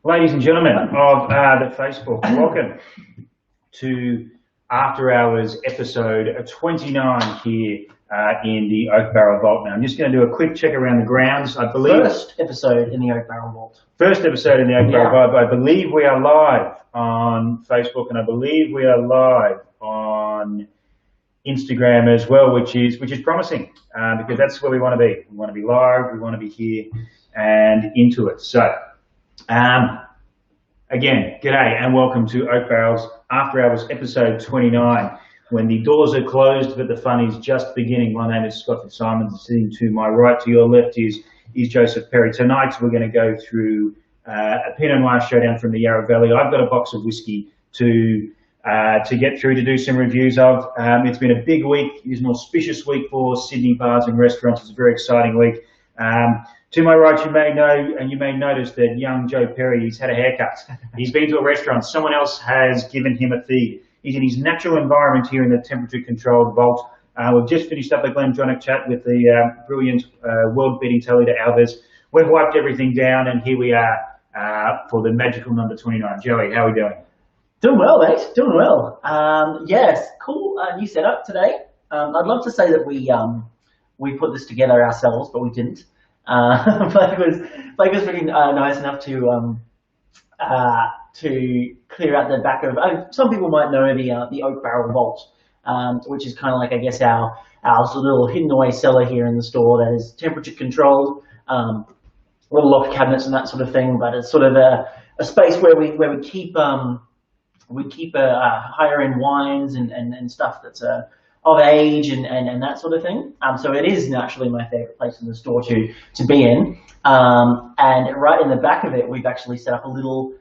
Ladies and gentlemen of the Facebook, welcome to After Hours episode 29 here in the Oak Barrel Vault. Now, I'm just going to do a quick check around the grounds. I believe first episode in the Oak Barrel Vault. First episode in the Oak Barrel Vault. I believe we are live on Facebook, and I believe we are live on Instagram as well, which is promising because that's where we want to be. We want to be live. We want to be here and into it. So. Again, g'day and welcome to Oak Barrel's After Hours episode 29. When the doors are closed, but the fun is just beginning. My name is Scotty Simons. Sitting to my right, to your left, is Joseph Perry. Tonight we're going to go through a pinot noir showdown from the Yarra Valley. I've got a box of whiskey to get through to do some reviews of. It's been a big week. It's an auspicious week for Sydney bars and restaurants. It's a very exciting week. To my right, you may know and you may notice that young Joe Perry, he's had a haircut. He's been to a restaurant. Someone else has given him a feed. He's in his natural environment here in the temperature-controlled vault. We've just finished up a Glendronach chat with the brilliant world-beating Talita Alves. We've wiped everything down, and here we are for the magical number 29. Joey, how are we doing? Doing well, mate. Doing well. Yes, cool new setup today. I'd love to say that we put this together ourselves, but we didn't. Blake was pretty nice enough to clear out the back of. Some people might know the Oak Barrel Vault, which is kind of like, I guess, our little hidden away cellar here in the store that is temperature controlled, little locked cabinets and that sort of thing. But it's sort of a space where we keep higher end wines and stuff that's of age and that sort of thing. So it is naturally my favorite place in the store to be in. And right in the back of it, we've actually set up a little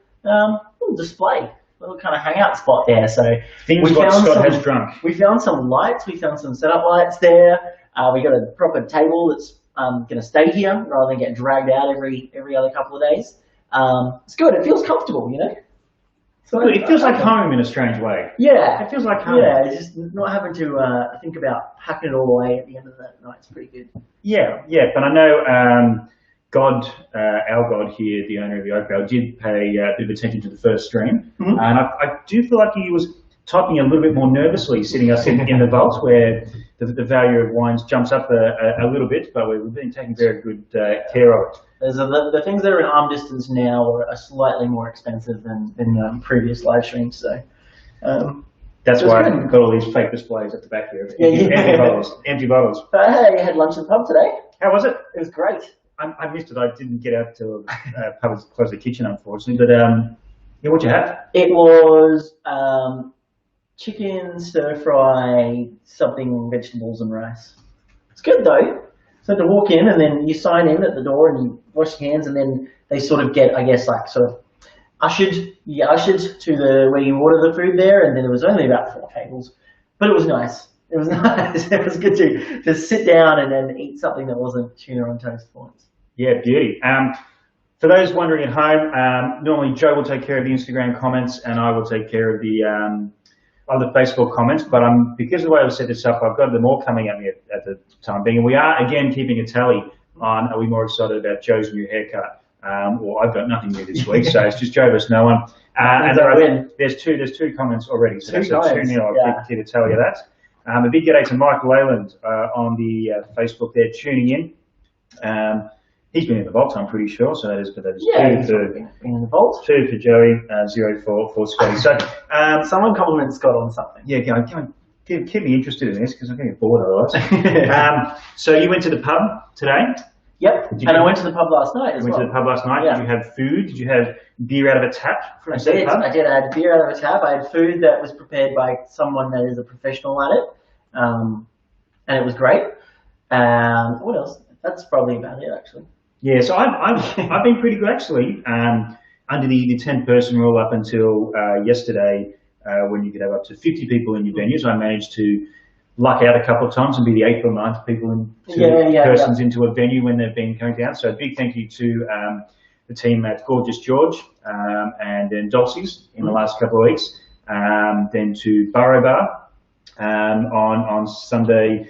display, a little kind of hangout spot there. So things what Scott has drunk. We found some lights. We found some setup lights there. We got a proper table that's going to stay here rather than get dragged out every other couple of days. It's good. It feels comfortable, you know. So it feels like home in a strange way. Yeah. It feels like home. Yeah, just not having to think about packing it all away at the end of the night. It's pretty good. Yeah. But I know our God here, the owner of the Oak Barrel, did pay a bit of attention to the first stream. Mm-hmm. And I do feel like he was typing a little bit more nervously sitting us in the vault where the value of wines jumps up a little bit, but we've been taking very good care of it. The things that are in arm distance now are slightly more expensive than previous live streams, so that's why I've got all these fake displays at the back here. Empty bottles. Hey, you had lunch in the pub today. How was it? It was great. I missed it. I didn't get out to close the kitchen, unfortunately. But what'd you have? It was chicken stir fry, something, vegetables and rice. It's good though. So to walk in and then you sign in at the door and you wash your hands and then they sort of get, I guess, like sort of ushered to where you order the food there, and then there was only about 4 tables, but it was nice. It was nice. It was good to sit down and then eat something that wasn't tuna on toast for once. Yeah, beauty. For those wondering at home, normally Joe will take care of the Instagram comments and I will take care of the Facebook comments, but because of the way I've set this up, I've got them all coming at me at the time being, and we are again keeping a tally on are we more excited about Joe's new haircut, or I've got nothing new this week, so it's just Joe versus no one. And there's two comments already, so that's a 2-0. I'll keep a tally of that. A big g'day to Mike Leyland on the Facebook there tuning in. He's been in the vault, I'm pretty sure. So that is 2 in the vault. 2 for Joey, 0 for Scotty. So someone compliment Scott on something. Yeah, keep me interested in this because I'm getting bored otherwise. So you went to the pub today? Yep, I went to the pub last night as well. Went to the pub last night. Yeah. Did you have food? Did you have beer out of a tap from the pub? I did. I had beer out of a tap. I had food that was prepared by someone that is a professional at it, and it was great. What else? That's probably about it, actually. Yeah, so I've been pretty good actually. Under the 10-person rule up until yesterday, when you could have up to 50 people in your venues, I managed to luck out a couple of times and be the 8th or 9th people into a venue when they've been going down. So a big thank you to the team at Gorgeous George and then Dulcie's in the last couple of weeks. Then to Burrow Bar on Sunday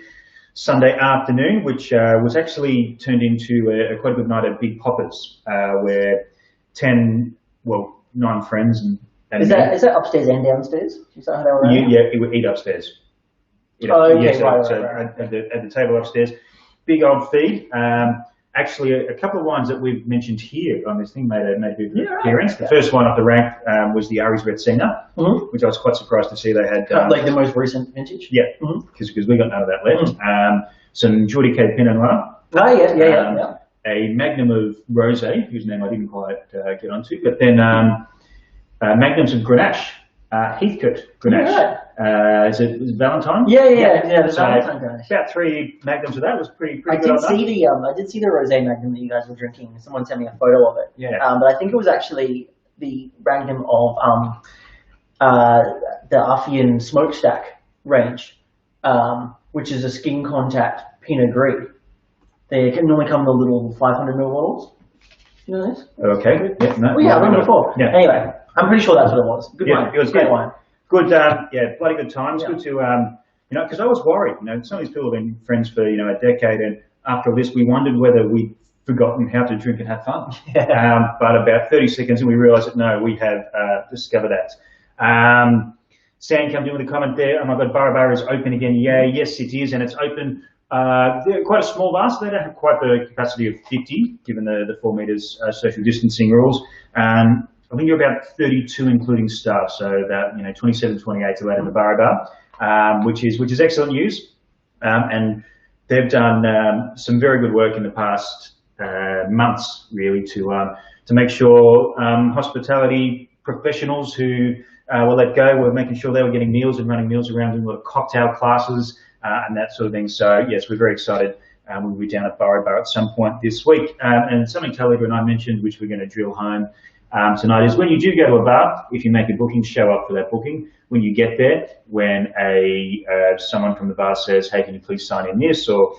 Sunday afternoon, which was actually turned into quite a good night at Big Poppers, where 9 friends and is that upstairs and downstairs? Is that how they were? Yeah, it would eat upstairs. Okay, yes, right. At the table upstairs. Big old feed. Actually, a couple of wines that we've mentioned here on this thing made a bit of appearance. The first one off the rank was the Aries Retsina, which I was quite surprised to see they had. Like the most recent vintage? Yeah, because we got none of that left. Some Geordie Cape Pinot Noir. Oh, yeah. A Magnum of Rosé, whose name I didn't quite get onto, but then Magnums of Grenache, Heathcote Grenache. Is it Valentine? Yeah. The Valentine Grenache. About 3 Magnums of that was pretty I good. I did see the rosé Magnum that you guys were drinking. Someone sent me a photo of it. Yeah. But I think it was actually the Magnum of the Affian Smokestack range, which is a skin contact Pinot Gris. They can normally come in the little 500ml bottles. You know this? Okay. Yeah. No, I've done it before. Yeah. Anyway, I'm pretty sure that's what it was. Good wine. It was great good wine. Good. Bloody good times. Good to because I was worried. Some of these people have been friends for a decade, and after this, we wondered whether we'd forgotten how to drink and have fun. But about 30 seconds, and we realised that no, we have discovered that. Stan comes in with a comment there. Oh my God, Barra is open again. Yeah, yes, it is, and it's open. They're quite a small bar, so they don't have quite the capacity of 50, given the 4 metres social distancing rules. I think you're about 32, including staff, so about 27, 28 allowed in the Barra bar, which is excellent news. And they've done some very good work in the past months, really, to make sure hospitality professionals who were let go were making sure they were getting meals and running meals around, doing a lot of cocktail classes and that sort of thing. So yes, we're very excited. We'll be down at Barra Bar at some point this week. And something Talib and I mentioned, which we're going to drill home tonight, is when you do go to a bar, if you make a booking, show up for that booking. When you get there, when someone from the bar says, hey, can you please sign in this, or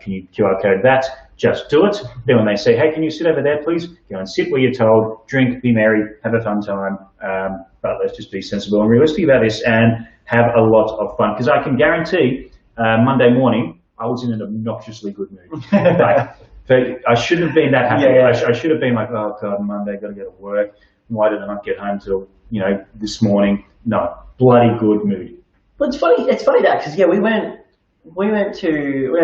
can you QR code that, just do it. Then when they say, hey, can you sit over there, please, go and sit where you're told, drink, be merry, have a fun time. But let's just be sensible and realistic about this and have a lot of fun. Because I can guarantee Monday morning, I was in an obnoxiously good mood. I shouldn't have been that happy. I should have been like, oh God, Monday, got to go to work. Why did I not get home till this morning? No, bloody good mood. But it's funny that because we went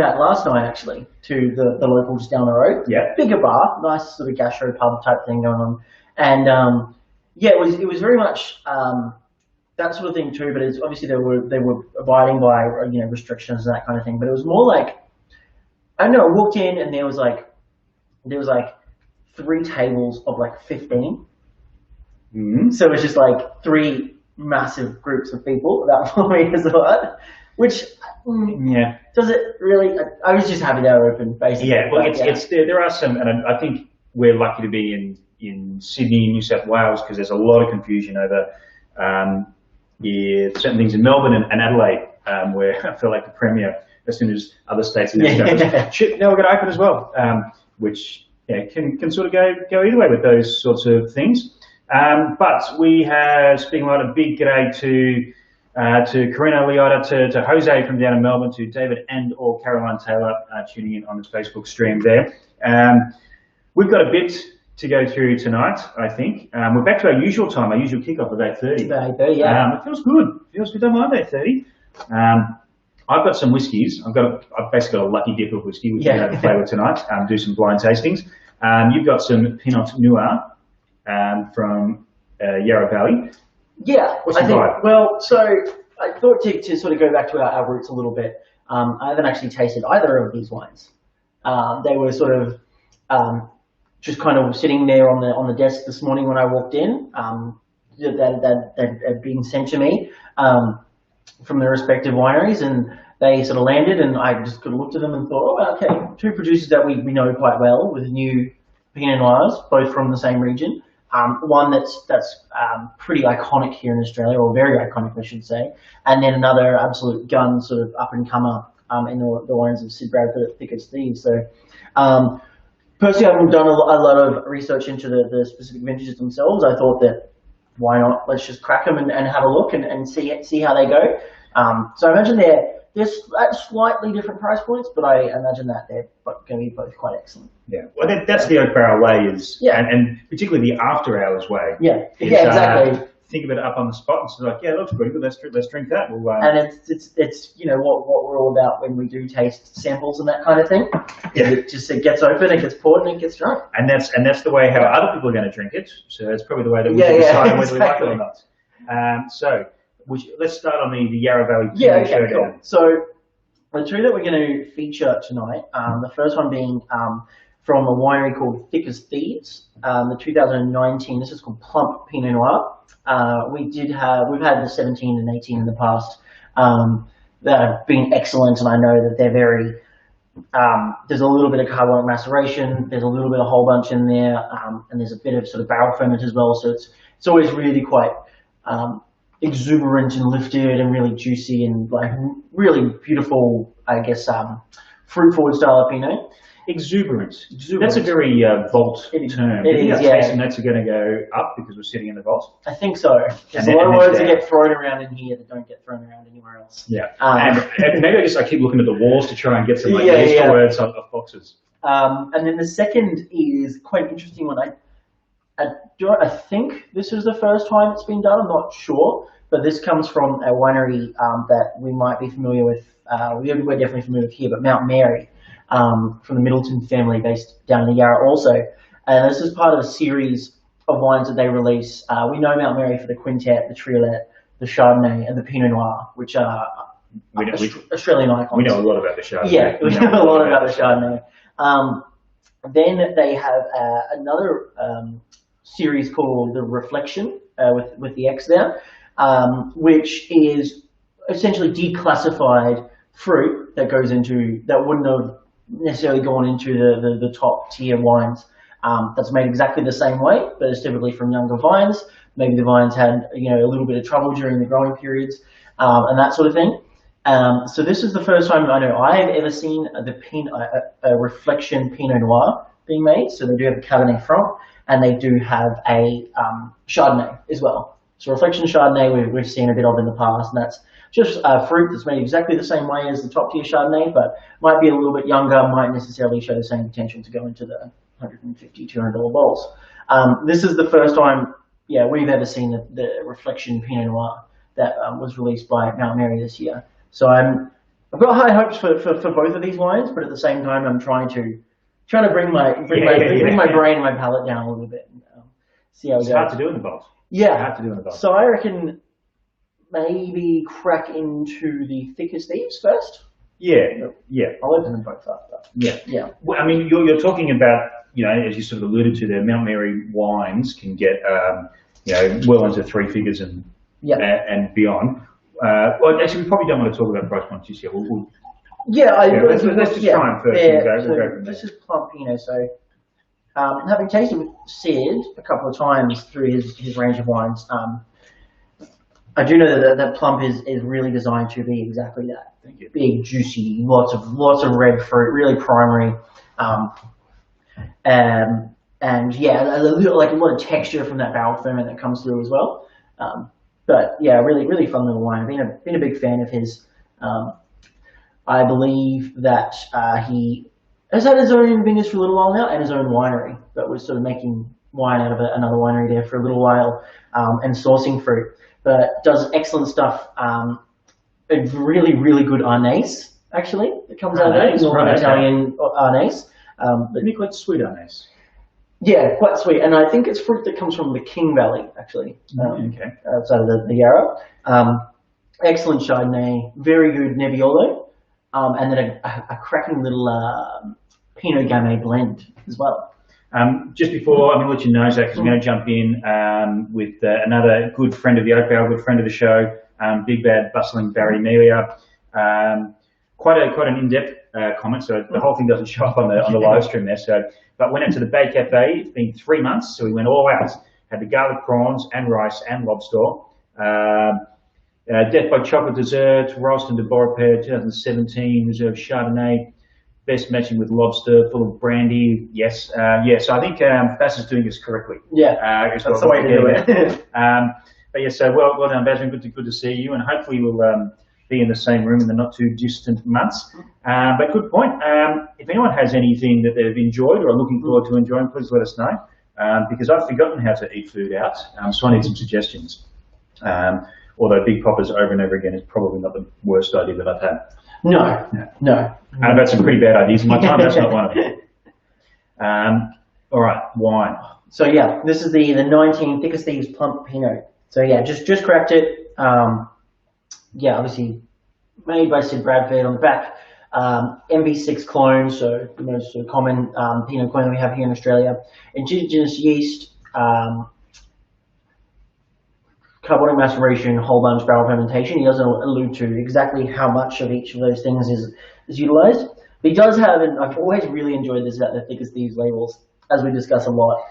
out last night actually to the local just down the road. Yeah, bigger bar, nice sort of gastro pub type thing going on, and it was very much that sort of thing too. But it's obviously they were abiding by restrictions and that kind of thing. But it was more like, I don't know, I walked in and there was like 3 tables of like 15. Mm-hmm. So it's just like 3 massive groups of people about 4 meters apart, which does it really? I was just happy they were open, basically. Yeah, well, there are some, and I think we're lucky to be in Sydney, New South Wales, because there's a lot of confusion over certain things in Melbourne and Adelaide, where I feel like the Premier, as soon as other states announced shit, now we're going to open as well, which can sort of go either way with those sorts of things. But we have, speaking about a big g'day to Karina Liotta, to Jose from down in Melbourne, to David and or Caroline Taylor tuning in on this Facebook stream there. We've got a bit to go through tonight, I think. We're back to our usual time, our usual kickoff of 8:30. About 8:30, yeah. It feels good. Don't mind 8:30. I've got some whiskies. I've basically got a lucky dip of whiskey, which we're going to play with tonight. Do some blind tastings. You've got some Pinot Noir from Yarra Valley. Yeah, What's your vibe? Well, so I thought to sort of go back to our roots a little bit. I haven't actually tasted either of these wines. They were sort of just kind of sitting there on the desk this morning when I walked in. That had been sent to me from the respective wineries, and they sort of landed, and I just could have looked at them and thought, oh, okay, 2 producers that we know quite well with new Pinot Noirs, both from the same region. One that's pretty iconic here in Australia, or very iconic, I should say, and then another absolute gun, sort of up and comer in the wines of Sid Bradford at Thick as Thieves. So, personally, I've done a lot of research into the specific vintages themselves. I thought that why not? Let's just crack them and have a look and see how they go. So I imagine they're They're at slightly different price points, but I imagine that they're going to be both quite excellent. Yeah, well, that's the Oak Barrel way, Yeah. and particularly the after hours way. Yeah, is, yeah, exactly. Think of it up on the spot and sort of like, yeah, it looks pretty good. Let's drink that. And it's you know what we're all about when we do taste samples and that kind of thing. Yeah. It gets open, it gets poured, and it gets drunk. And that's the way how other people are going to drink it. So that's probably the way that we should decide whether we like it or not. So let's start on the Yarra Valley showdown. Cool. So the two that we're going to feature tonight, the first one being from a winery called XXIX, the 2019. This is called Plump Pinot Noir. We've had the 17 and 18 in the past that have been excellent, and I know that they're very. There's a little bit of carbonic maceration. There's a little bit of whole bunch in there, and there's a bit of sort of barrel ferment as well. So it's always really quite exuberant and lifted and really juicy and like really beautiful, I guess, fruit forward style of Pinot. Exuberant. That's a very vault term. It is, yeah. Taste notes are going to go up because we're sitting in the vault. I think so. There's a lot of words that get thrown around in here that don't get thrown around anywhere else. Yeah. And maybe I keep looking at the walls to try and get some useful words off boxes. And then the second is quite an interesting one. I think this is the first time it's been done. I'm not sure, but this comes from a winery that we might be familiar with. We're definitely familiar with here, but Mount Mary. From the Middleton family based down in the Yarra also. And this is part of a series of wines that they release. We know Mount Mary for the Quintet, the Triolet, the Chardonnay, and the Pinot Noir, which are Australian icons. We know a lot about the Chardonnay. Yeah, we know a lot about the Chardonnay. Then they have another series called the Reflection with the X there, which is essentially declassified fruit that wouldn't have necessarily gone into the top tier wines. That's made exactly the same way, but it's typically from younger vines. Maybe the vines had a little bit of trouble during the growing periods and that sort of thing. So this is the first time I know I've ever seen a Reflection Pinot Noir being made. So they do have a Cabernet Franc, and they do have a Chardonnay as well. So Reflection Chardonnay we've seen a bit of in the past, and that's just fruit that's made exactly the same way as the top tier Chardonnay, but might be a little bit younger, might necessarily show the same potential to go into the $150, $200 bowls. This is the first time, we've ever seen the Reflection Pinot Noir that was released by Mount Mary this year. So I've got high hopes for both of these wines, but at the same time, I'm trying to bring my brain and my palate down a little bit. And, see how it goes. It's hard to do in the bowls. Yeah. Hard to do in the bowls. So I reckon maybe crack into the XXIX first. Yeah. I'll open them both up. But yeah. Well, I mean, you're talking about, as you sort of alluded to, the Mount Mary wines can get, well into three figures and beyond. Well, actually, we probably don't want to talk about price points just yet. Let's just try them first. Yeah, we'll go from there. This is Plump Pinot. So, having tasted with Sid a couple of times through his range of wines, I do know that Plump is really designed to be exactly that. Big, juicy, lots of red fruit, really primary, and a lot of texture from that barrel ferment that comes through as well. But yeah, really fun little wine. I've been a big fan of his. I believe that he has had his own vineyards for a little while now, and his own winery, but was sort of making wine out of another winery there for a little while, and sourcing fruit. But does excellent stuff. A really good Arnase, actually, that comes out of there. Northern Italian Arnase. Maybe quite sweet Arnase. Yeah, quite sweet. And I think it's fruit that comes from the King Valley, actually. Outside of the Yarra. Excellent Chardonnay, very good Nebbiolo, and then a cracking little Pinot Gamay blend as well. Just before, I'm going to let you know, Zach, because I'm going to jump in with another good friend of the Oak Barrel, good friend of the show, big bad bustling Barry Melia. Quite an in-depth comment, so the whole thing doesn't show up on the live stream there. So, but went out to the Bay Cafe. It's been 3 months, so we went all out. Had the garlic prawns and rice and lobster. Death by Chocolate Dessert, Ralston de Beaurepaire 2017 Reserve Chardonnay. Best matching with lobster, full of brandy. Yes, so I think Bass is doing this correctly. Yeah, that's the way to do it. But yeah, so well done, Bass. Good to see you, and hopefully we'll be in the same room in the not too distant months. But good point. If anyone has anything that they've enjoyed or are looking forward to enjoying, please let us know. Because I've forgotten how to eat food out, so I need some suggestions. Although Big Poppers over and over again is probably not the worst idea that I've had. No. I've had some pretty bad ideas in my time. That's not one of them. All right, wine. So yeah, this is the 19 Thickest Thieves Plump Pinot. So yeah, just cracked it. Yeah, obviously made by Sid Bradford on the back. MB6 clone, so the most sort of common Pinot clone we have here in Australia. Indigenous yeast, carbonic maceration, whole bunch barrel fermentation. He doesn't allude to exactly how much of each of those things is utilized. But he does have, and I've always really enjoyed this about the Thickest Thieves labels, as we discuss a lot.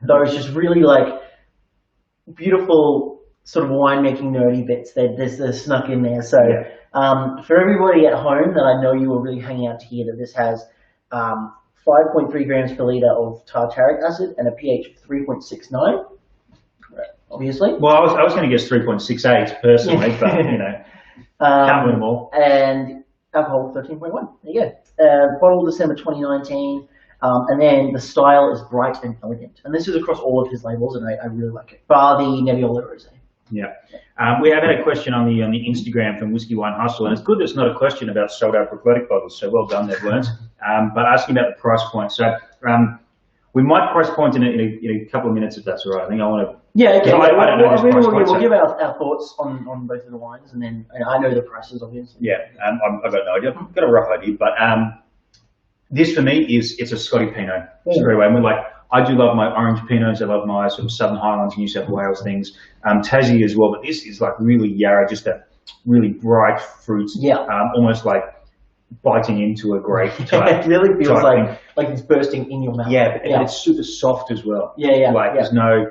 Those just really like beautiful sort of winemaking nerdy bits that they're snuck in there. So for everybody at home that I know you were really hanging out to hear, that this has 5.3 grams per litre of tartaric acid and a pH of 3.69. Obviously. Well, I was going to guess 3.68 personally, but you know, can't win them all. And alcohol 13.1. There you go. Bottled December 2019. And then the style is bright and elegant. And this is across all of his labels, and I really like it. Bar the Nebbiolo Rosé. Yeah. We have had a question on the Instagram from Whiskey Wine Hustle, and it's good there's not a question about sold out prophetic bottles, so well done there, Burns. But asking about the price point. So we might price point in a couple of minutes if that's all right. I think I want to. Yeah, okay. I don't know this price point, we'll give our thoughts on both of the wines, and then I know the prices, obviously. Yeah, I've got no idea. I've got a rough idea, but this for me it's a Scotty Pinot straight away. And I do love my orange Pinots. I love my sort of Southern Highlands, New South Wales things. Tassie as well, but this is like really Yarra, just a really bright fruit. Yeah. Almost like biting into a grape type. It really feels like it's bursting in your mouth. Yeah, but it's super soft as well. Yeah. There's no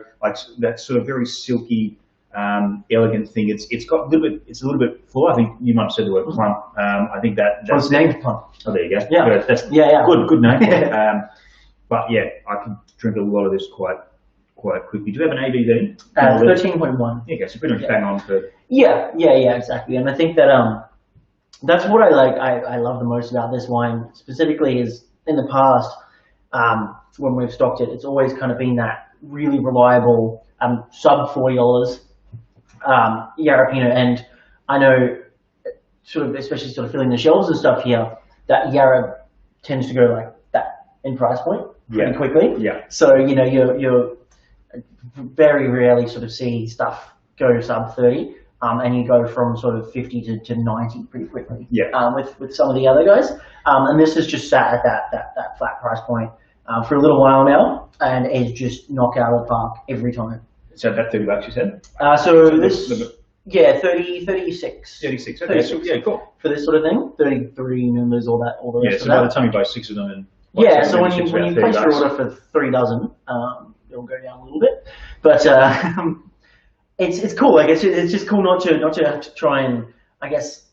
that sort of very silky, elegant thing. It's got a little bit. It's a little bit full. I think you might have said the word plump. I think that's it's named plump. Oh, there you go. Yeah. That's good name. But yeah, I can drink a lot of this quite quickly. Do you have an ABV? 13.1. Yeah, okay, so pretty much bang on for. Yeah, exactly. And I think that that's what I love the most about this wine specifically is in the past when we've stocked it, it's always kind of been that really reliable sub $40 Yarra Pinot. And I know especially filling the shelves and stuff here, that Yarra tends to go like that in price point pretty quickly. Yeah. So you're very rarely see stuff go sub 30. And you go from 50 to 90 pretty quickly. Yeah. With some of the other guys, and this is just sat at that flat price point for a little while now, and it's just knock out of the park every time. So that $30 you said? 36. 36. Okay. 36. So, yeah, cool. For this sort of thing, 33 numbers, all the rest. Yeah. So by the time you buy 6 of them, and so when you place your order for 3 dozen, it'll go down a little bit, but. It's cool. Like it's just cool not to have to try and I guess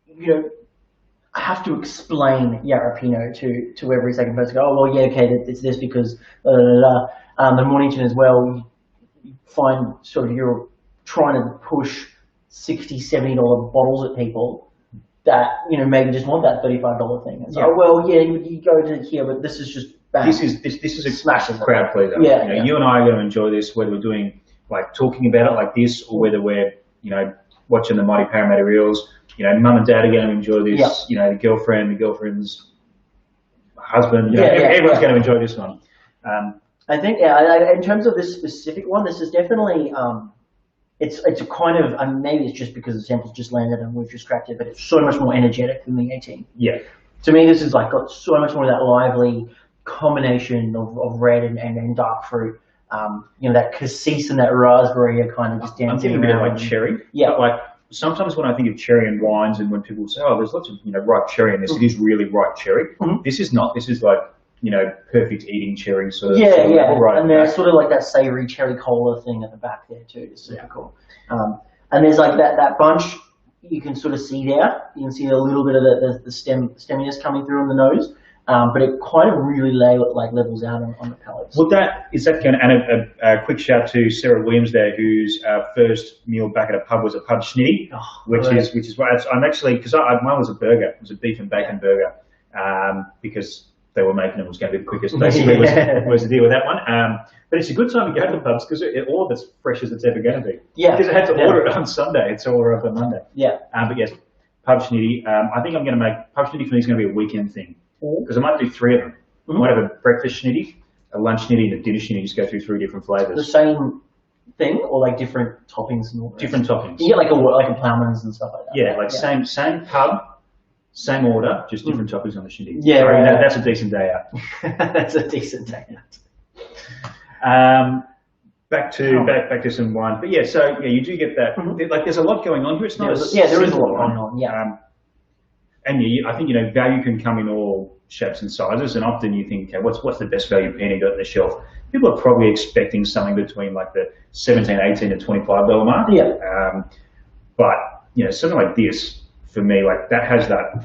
I have to explain Yarra Pinot to every second person. Go, oh well, yeah, okay, it's this because the Mornington as well. You find you're trying to push $60-$70 bottles at people that maybe just want that $35 thing. And so, you go to here, but this is just bang. This is a smash crowd pleaser. Yeah, you and I are going to enjoy this whether we're doing. Talking about it like this, or whether we're, watching the Mighty Parramatta Eels, mum and dad are going to enjoy this, the girlfriend's husband, everyone's going to enjoy this one. I think, in terms of this specific one, this is definitely, it's a kind of, maybe it's just because the sample's just landed and we've just cracked it, but it's so much more energetic than the 18. Yeah. To me, this is got so much more of that lively combination of red and dark fruit. That cassis and that raspberry are kind of just dancing around. I'm thinking a bit like cherry. Yeah. But sometimes when I think of cherry and wines, and when people say, "Oh, there's lots of ripe cherry in this," it is really ripe cherry. Mm-hmm. This is not. This is perfect eating cherry sort of. Yeah. Right, and there's sort of like that savory cherry cola thing at the back there too. It's super cool. And there's that bunch you can sort of see there. You can see a little bit of the stemminess coming through on the nose. but it kind of really levels out on the palate. Well, is that going to, and a quick shout to Sarah Williams there, whose first meal back at a pub was a pub schnitty, which is why I'm actually, because mine was a burger, it was a beef and bacon burger, because they were making it was going to be the quickest. Basically, was the deal with that one. But it's a good time to go to the pubs because all of it's fresh as it's ever going to be. Yeah. Because I had to order it on Sunday. It's all up on Monday. Yeah. But yes, pub schnitty. I think I'm going to make pub schnitty for me is going to be a weekend thing because I might do 3 of them. I might have a breakfast schnitty, a lunch schnitty, and a dinner schnitty. Just go through 3 different flavors. The same thing or like different toppings and all that? Different toppings. You get like a Plowman's and stuff like that. Yeah, like same pub. Same order, just different toppings on the shindy. Yeah, sorry, that's a decent day out. That's a decent day out. Back to some wine, but yeah, so yeah, you do get that. Like, there's a lot going on here. It's not there is a lot going on. Yeah, and I think value can come in all shapes and sizes, and often you think, okay, what's the best value pen you got on the shelf? People are probably expecting something between like the $17, $18 to $25 mark. Yeah, but something like this. For me, like that has that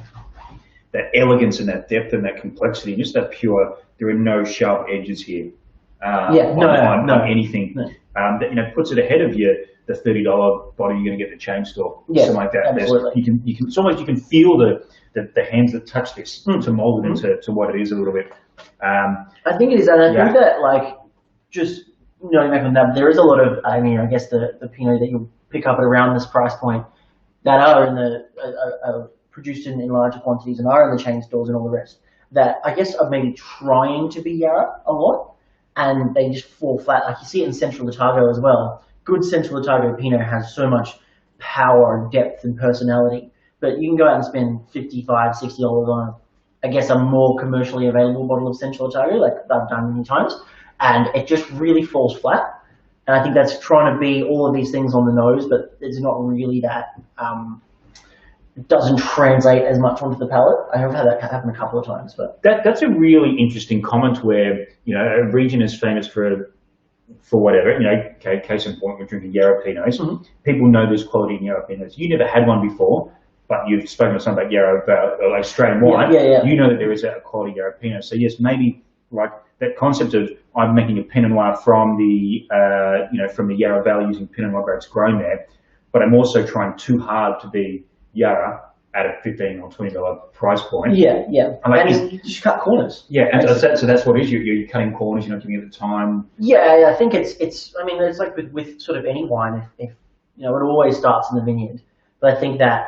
elegance and that depth and that complexity, just that pure. There are no sharp edges here. On anything. No. That puts it ahead of the $30 bottle you're going to get at the chain store. Yeah, something like that. Absolutely. It's almost you can feel the hands that touch this to mold it into what it is a little bit. I think it is, and I think that like just back on that, there is a lot of I guess the Pinot that you'll pick up at around this price point. That are produced in larger quantities and are in the chain stores and all the rest, that I guess are maybe trying to be Yarra a lot, and they just fall flat. Like you see it in Central Otago as well. Good Central Otago Pinot has so much power and depth and personality, but you can go out and spend $55, $60 on, I guess, a more commercially available bottle of Central Otago, like I've done many times, and it just really falls flat. And I think that's trying to be all of these things on the nose, but it's not really that. It doesn't translate as much onto the palate. I have had that happen a couple of times, but that's a really interesting comment where a region is famous for whatever. Case in point, we're drinking Yarra Pinots. People know there's quality in Yarra Pinots. You never had one before, but you've spoken to someone about Yarra, about Australian wine. Yeah. You know that there is a quality Yarra Pinot. So yes, maybe like that concept of I'm making a Pinot Noir from the from the Yarra Valley using Pinot Noir grapes grown there, but I'm also trying too hard to be Yarra at a $15 or $20 price point. Yeah. And you just cut corners. Yeah, and so that's what it is. You're cutting corners. You're not giving it the time. Yeah, I think it's. I mean, it's like with sort of any wine. If it always starts in the vineyard, but I think that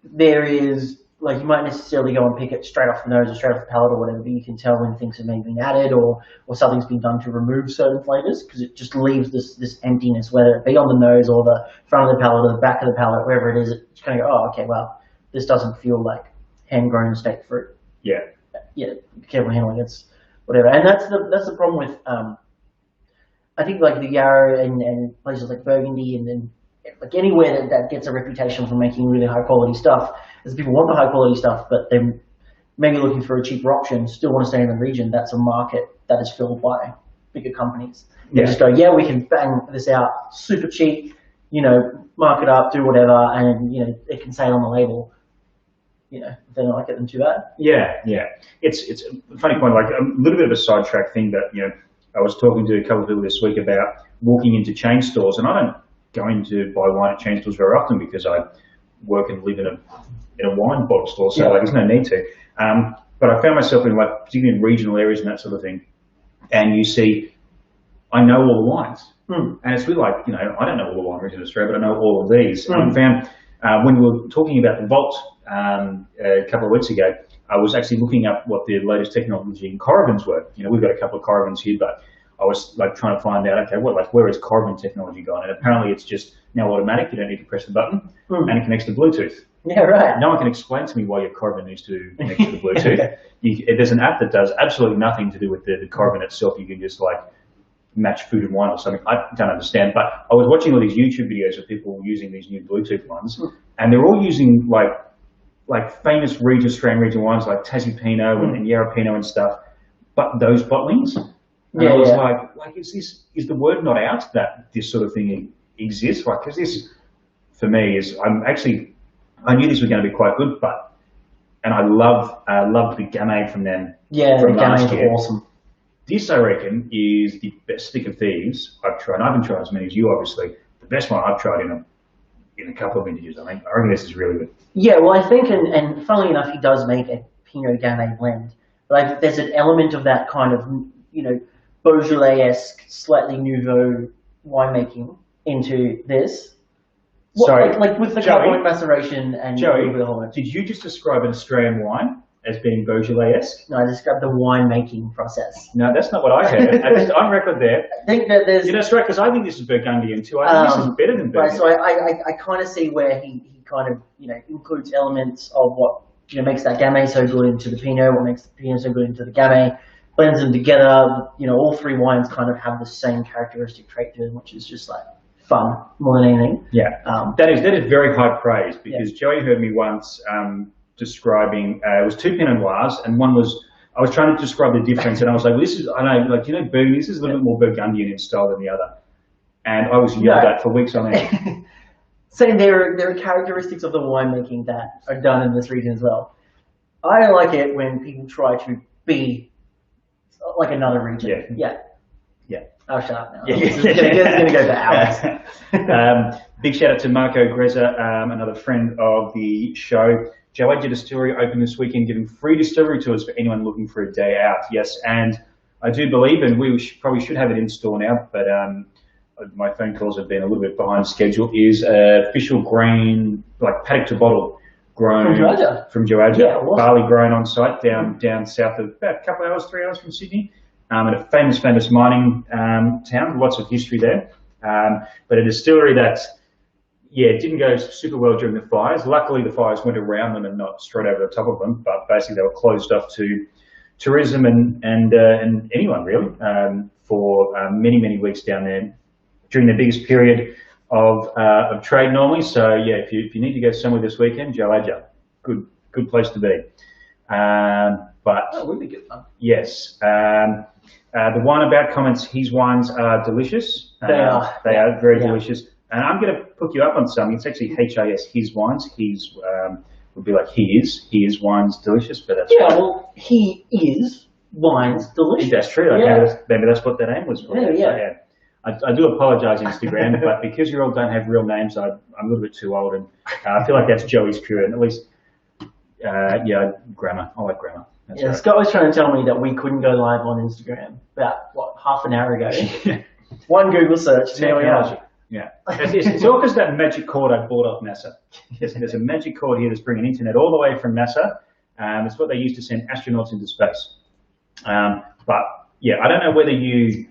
there is. Like you might necessarily go and pick it straight off the nose or straight off the palate or whatever, but you can tell when things have maybe been added or something's been done to remove certain flavors because it just leaves this emptiness, whether it be on the nose or the front of the palate or the back of the palate, wherever it is. It's kind of go, oh, okay, well, this doesn't feel like hand-grown estate fruit. Yeah. Yeah, careful handling, it's whatever. And that's the problem with, I think like the Yarra and places like Burgundy and then like anywhere that gets a reputation for making really high quality stuff, is people want the high quality stuff, but they're maybe looking for a cheaper option, still want to stay in the region. That's a market that is filled by bigger companies. They just go, yeah, we can bang this out super cheap, mark it up, do whatever, and it can say on the label. If they don't like it, then too bad. Yeah. It's a funny point, like a little bit of a sidetrack thing, but I was talking to a couple of people this week about walking into chain stores, and I don't go into buy wine at chain stores very often because I work and live in a wine bottle store, so there's no need to. But I found myself in particularly in regional areas and that sort of thing, and you see, I know all the wines, and it's really like I don't know all the wineries in Australia, but I know all of these. And I found when we were talking about the vault a couple of weeks ago, I was actually looking up what the latest technology in Corribans were. We've got a couple of Corribans here, but I was trying to find out, okay, where is Corriban technology gone? And apparently it's just now automatic. You don't need to press the button, and it connects to Bluetooth. Yeah, right. No one can explain to me why your Corriban needs to connect to the Bluetooth. There's an app that does absolutely nothing to do with the Corriban itself. You can just match food and wine or something. I don't understand. But I was watching all these YouTube videos of people using these new Bluetooth ones, and they're all using like famous Australian region wines like Tassie Pinot and Yarra Pinot and stuff. But those bottlings. And I was like, is the word not out that this sort of thing exists? Because this, for me, I knew this was going to be quite good, but and I loved the Gamay from them. Yeah, from the last Gamay is year. awesome. This, I reckon, is the best Stick of Thieves I've tried. I haven't tried as many as you, obviously. The best one I've tried in a couple of vintages, I think. I reckon this is really good. Yeah, well, I think, and funnily enough, he does make a Pinot Gamay blend. But there's an element of that kind of, Beaujolais-esque, slightly nouveau winemaking into this. Sorry, like with the carbonic maceration and Joey, a little bit of whole. did you just describe an Australian wine as being Beaujolais-esque? No, I described the winemaking process. No, that's not what I heard. I'm on record there. I think that there's... That's right, because I think this is Burgundian too. I think this is better than Burgundian. Right, so I kind of see where he kind of, includes elements of what, makes that Gamay so good into the Pinot, what makes the Pinot so good into the Gamay, blends them together. All three wines kind of have the same characteristic trait to them, which is just like fun more than anything. Yeah, that is very high praise, because Joey heard me once describing, it was two Pinot Noirs, and one was, I was trying to describe the difference, and I was like, well, this is, I know, like, Burgundy, this is a little bit more Burgundian in style than the other. And I was yelled at for weeks on end. Saying there are characteristics of the winemaking that are done in this region as well. I like it when people try to be like another region. Yeah. I'll shut up now. This is going to go for hours. Big shout out to Marco Greza, another friend of the show. Joadja Distillery open this weekend, giving free distillery tours for anyone looking for a day out. Yes, and I do believe, and we probably should have it in store now, but my phone calls have been a little bit behind schedule, is official grain, like paddock to bottle, grown from Joadja. Yeah, awesome. Barley grown on site down south of about a couple of hours, 3 hours from Sydney, at a famous mining town, lots of history there. But a distillery that, it didn't go super well during the fires. Luckily, the fires went around them and not straight over the top of them, but basically they were closed off to tourism and anyone really for many weeks down there during the biggest period of trade normally. So yeah, if you need to go somewhere this weekend, Joadja, good place to be. But that would be good fun. Yes. The Wine About comments, his wines are delicious. They are. They are very delicious. And I'm going to put you up on something. It's actually HIS, his wines. His would be like his wines delicious, but that's well, he is wines delicious. That's true. Maybe that's what that name was for. Yeah. I do apologise, Instagram, but because you all don't have real names, I'm a little bit too old, and I feel like that's Joey's crew, and at least, grammar. I like grammar. That's right. Scott was trying to tell me that we couldn't go live on Instagram about, half an hour ago. One Google search, there we are. Yeah, it's all because that magic cord I bought off NASA. There's a magic cord here that's bringing internet all the way from NASA. It's what they used to send astronauts into space. But yeah, I don't know whether you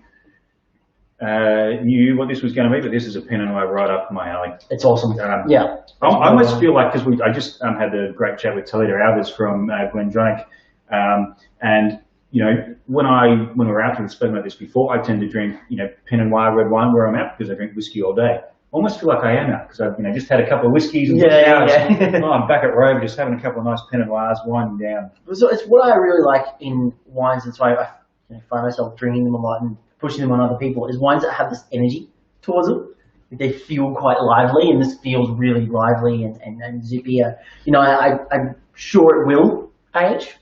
knew what this was going to be, but this is a Pinot Noir right up my alley. It's awesome. I almost feel like, because I just had the great chat with Talita Alves from Glendronach, and when we were out there, we've spoken about this before, I tend to drink, Pinot Noir red wine where I'm at, because I drink whiskey all day. I almost feel like I am now, because I've just had a couple of whiskeys and I'm back at Rove, just having a couple of nice Pinot Noirs, winding down. So it's what I really like in wines, and so I find myself drinking them a lot and pushing them on other people, is wines that have this energy towards them. They feel quite lively, and this feels really lively and zippy. I'm sure it will age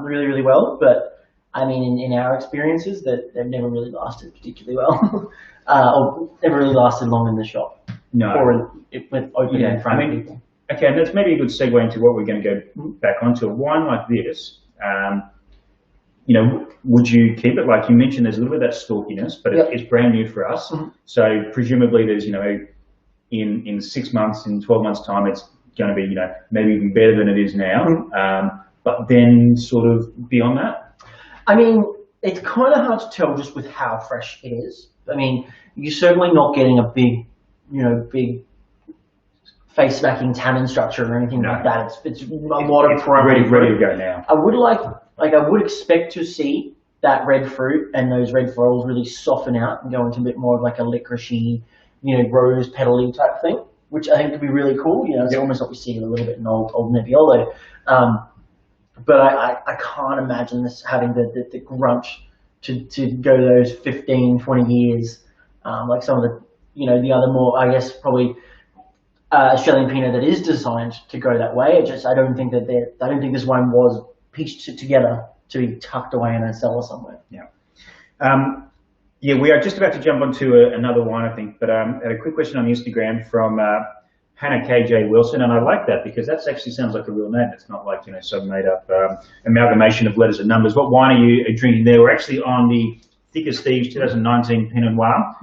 really well, but I mean, in our experiences, that they've never really lasted particularly well, or never really lasted long in the shop. No. Or with open in front of people. Okay, and that's maybe a good segue into what we're going to go back onto. A wine like this, would you keep it? Like you mentioned, there's a little bit of that stalkiness, but it's brand new for us. Mm-hmm. So presumably there's, in 6 months, in 12 months time, it's going to be, maybe even better than it is now. Mm-hmm. But then sort of beyond that? I mean, it's kind of hard to tell just with how fresh it is. I mean, you're certainly not getting a big face smacking tannin structure or anything like that. It's a lot of ready to go now. I would expect to see that red fruit and those red florals really soften out and go into a bit more of like a licoricey, rose petal-y type thing, which I think could be really cool. It's almost what we see a little bit in old Nebbiolo. But I can't imagine this having the grunch to go those 15, 20 years, like some of the, the other more, I guess, probably, Australian Pinot that is designed to go that way. I don't think this wine was pieced together to be tucked away in a cellar somewhere. Yeah. Yeah, we are just about to jump onto another wine, I think, but I had a quick question on Instagram from Hannah KJ Wilson, and I like that because that actually sounds like a real name. It's not like, some made up amalgamation of letters and numbers. What wine are you drinking there? We're actually on the Thick as Thieves 2019 Pinot Noir.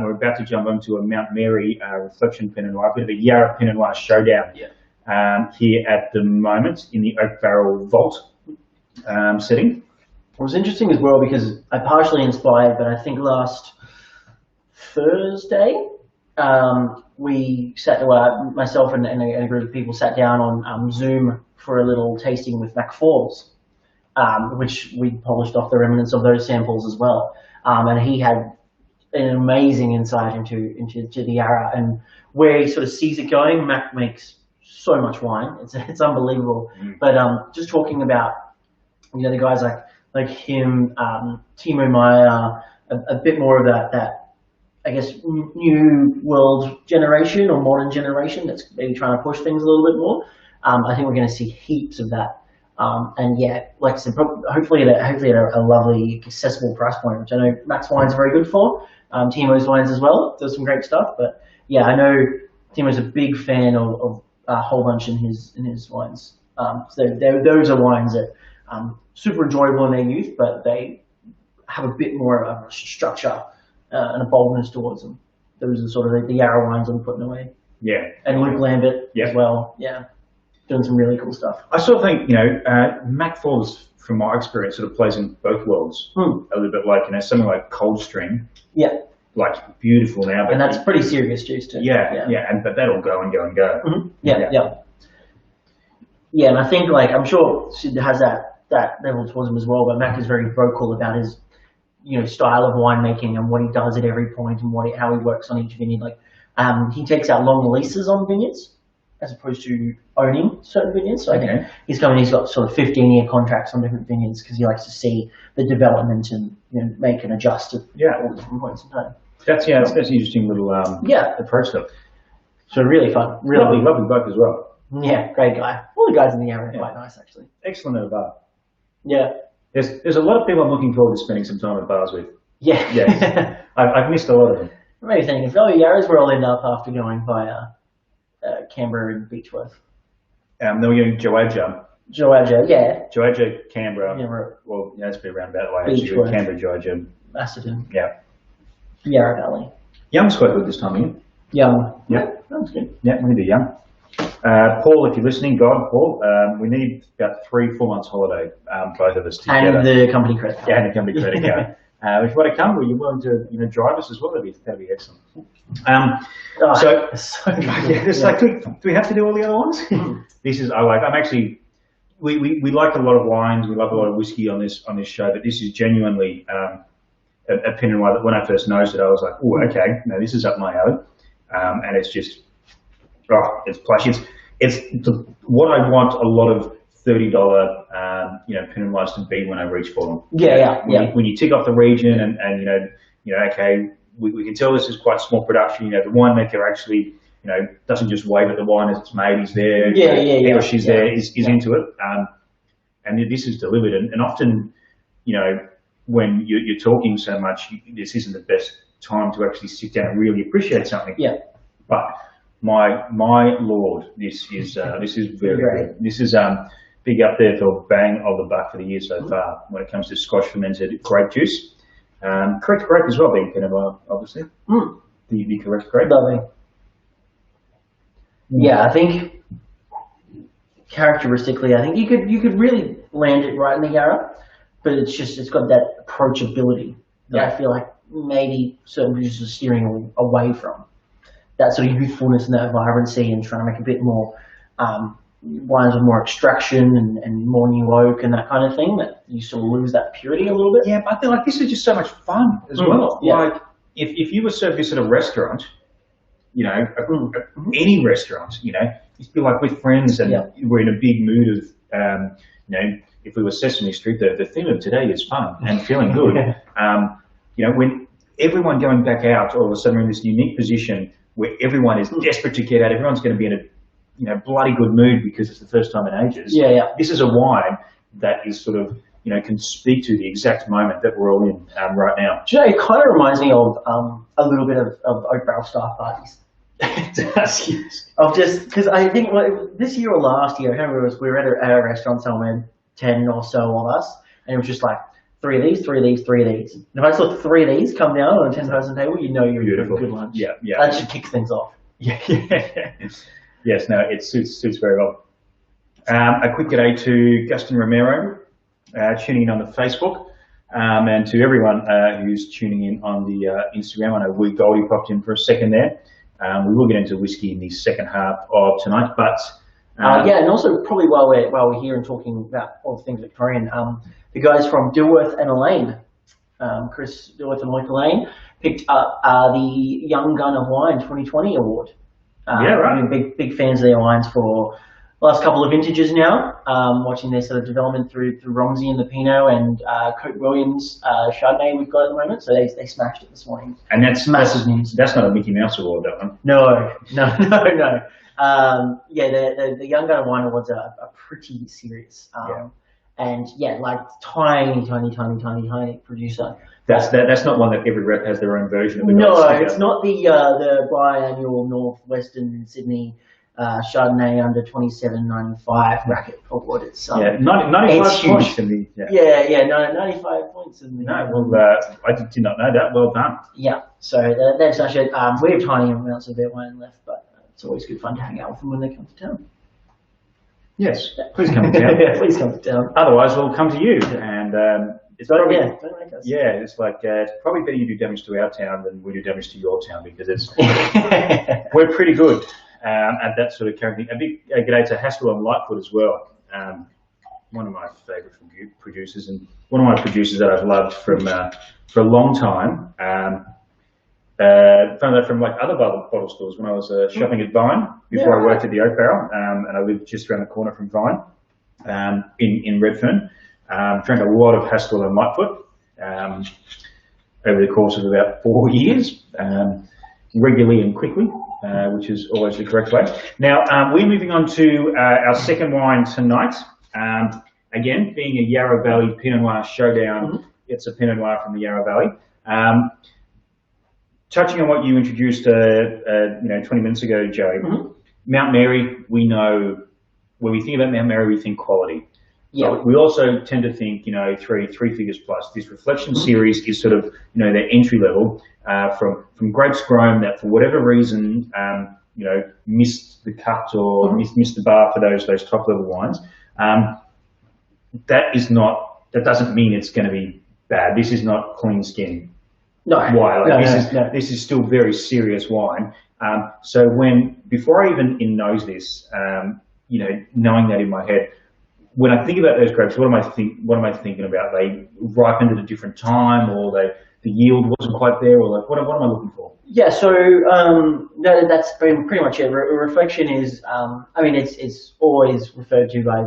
We're about to jump onto a Mount Mary Reflection Pinot Noir, a bit of a Yarra Pinot Noir showdown here at the moment in the Oak Barrel Vault setting. It was interesting as well because I partially inspired, but I think last Thursday we myself and a group of people sat down on Zoom for a little tasting with Mac Forbes, which we polished off the remnants of those samples as well. And he had an amazing insight into the Yarra and where he sort of sees it going. Mac makes so much wine; it's unbelievable. But just talking about the guys like him, Timo Meyer, a bit more of that I guess new world generation or modern generation that's maybe trying to push things a little bit more. I think we're going to see heaps of that. And yeah, like I said, hopefully at a lovely, accessible price point, which I know Mac's wine's very good for. Timo's wines as well, does some great stuff. But yeah, I know Timo's a big fan of a whole bunch in his wines. So those are wines that super enjoyable in their youth, but they have a bit more of a structure and a boldness towards them. Those are sort of the Yarra wines I'm putting away. Yeah. And Luke Lambert as well. Yeah. Doing some really cool stuff. I sort of think, Mac Forbes, from my experience, sort of plays in both worlds. A little bit like, something like Coldstream. Yeah. Like, beautiful now. But and that's pretty serious juice too. Yeah. But that'll go and go and go. Yeah, and I think, I'm sure Sid has that level towards him as well, but Mac is very vocal about his, style of winemaking and what he does at every point and how he works on each vineyard. He takes out long leases on vineyards as opposed to owning certain vineyards. So I think he's got sort of 15-year contracts on different vineyards because he likes to see the development and make and adjust at all different points in time. That's an interesting little approach to it. So really fun. Really lovely bloke as well. Yeah, great guy. All the guys in the area are quite nice, actually. Excellent at a bar. Yeah. There's a lot of people I'm looking forward to spending some time at bars with. Yeah. Yes. I've missed a lot of them. Maybe thinking, if Yarras where I'll end up after going via Canberra and Beechworth. Then we're going Joadja, Canberra. Yeah, well, that's pretty round about the way. Beechworth. Canberra, Joadja. Macedon. Yeah. Yarra Valley. Young's quite good this time of year. Young. Yeah. That's good. Yeah, we need a young. Paul, if you're listening, Paul, we need about 3-4 months holiday, both of us together. And the company credit card. Yeah, and the company credit card. If you want to come, you're willing to drive us as well. That'd be excellent. Do we have to do all the other ones? We like a lot of wines. We love a lot of whiskey on this show, but this is genuinely a Pinot Noir that when I first noticed it, I was like, oh, okay, no, this is up my alley, and it's just. It's plush. It's what I want a lot of $30 Pinot Noirs to be when I reach for them. When you tick off the region and okay, we can tell this is quite small production. The winemaker actually doesn't just wave at the wine as it's made. He's there. He or she's there is into it. And this is delivered. And often, when you're talking so much, this isn't the best time to actually sit down and really appreciate something. Yeah. But my lord, this is very good. This is big up there for bang of the buck for the year so far when it comes to Scotch fermented grape juice. Correct grape as well, being Pinot Noir, obviously. The correct grape. Lovely. Yeah, I think characteristically, you could really land it right in the Yarra, but it's got that approachability that I feel like maybe certain producers are steering away from. That sort of youthfulness and that vibrancy and trying to make a bit more wines with more extraction and more new oak and that kind of thing, that you sort of lose that purity a little bit. Yeah, but I feel like this is just so much fun as well. Yeah. Like if you were served this at a restaurant, any restaurant, you feel like with friends and we're in a big mood of, if we were Sesame Street, the theme of today is fun and feeling good. everyone going back out, all of a sudden we're in this unique position where everyone is desperate to get out. Everyone's going to be in a bloody good mood because it's the first time in ages. Yeah. This is a wine that is sort of, can speak to the exact moment that we're all in right now. Do you know, it kind of reminds me of a little bit of oak barrel staff parties. It does, yes. Of just, because I think this year or last year, I can't remember, we were at a restaurant somewhere, 10 or so of us, and it was just like 3 of these, 3 of these, 3 of these. And if I saw 3 of these come down on a 10-person table, you're in a good lunch. Yeah. That should kick things off. Yeah. Yes, no, it suits very well. A quick g'day to Gustin Romero, tuning in on the Facebook, and to everyone who's tuning in on the Instagram. I know Wee Goldie popped in for a second there. We will get into whiskey in the second half of tonight, but and also probably while we're here and talking about all things Victorian, the guys from Dilworth and Elaine, Chris Dilworth and Mike Elaine, picked up the Young Gun of Wine 2020 award. Right. I've been big fans of their wines for the last couple of vintages now. Watching their sort of development through Romsey and the Pinot and Coke Williams Chardonnay we've got at the moment. So they smashed it this morning. And that's massive news. That's not a Mickey Mouse award, that one. No. The Young Gun of Wine awards are pretty serious. And like tiny producer. That's not one that every rep has their own version of. No, it's not the biannual Northwestern Sydney Chardonnay under 27.95 bracket award. It's 95 points in the 95 points in the. No, well, I did not know that. Well done. Yeah, so that's actually we have tiny amounts of their wine left, but it's always good fun to hang out with them when they come to town. Yes, please come to town. Please come to town. Otherwise, we'll come to you, and it's don't probably make us. it's like it's probably better you do damage to our town than we do damage to your town, because it's we're pretty good at that sort of character. A big g'day to Haskell and Lightfoot as well. One of my favourite producers, and one of my producers that I've loved for a long time. Found that from like other bottle stores when I was shopping at Vine before I worked at the Oak Barrel, and I lived just around the corner from Vine in Redfern. Drank a lot of Haskell and Lightfoot over the course of about 4 years, regularly and quickly, which is always the correct way. Now, we're moving on to our second wine tonight. Again, being a Yarra Valley Pinot Noir showdown, it's a Pinot Noir from the Yarra Valley. Touching on what you introduced 20 minutes ago, Joey, Mount Mary, we know, when we think about Mount Mary, we think quality. Yeah. But we also tend to think, three figures plus. This Reflection series is sort of, their entry level from grapes grown that for whatever reason, missed the cut or missed the bar for those top level wines. That doesn't mean it's going to be bad. This is not clean skin. No. This is still very serious wine. So before I even nose this, knowing that in my head, when I think about those grapes, what am I thinking about? They ripened at a different time, or the yield wasn't quite there, or like what am I looking for? Yeah, so that's pretty much it. Reflection is, it's always referred to by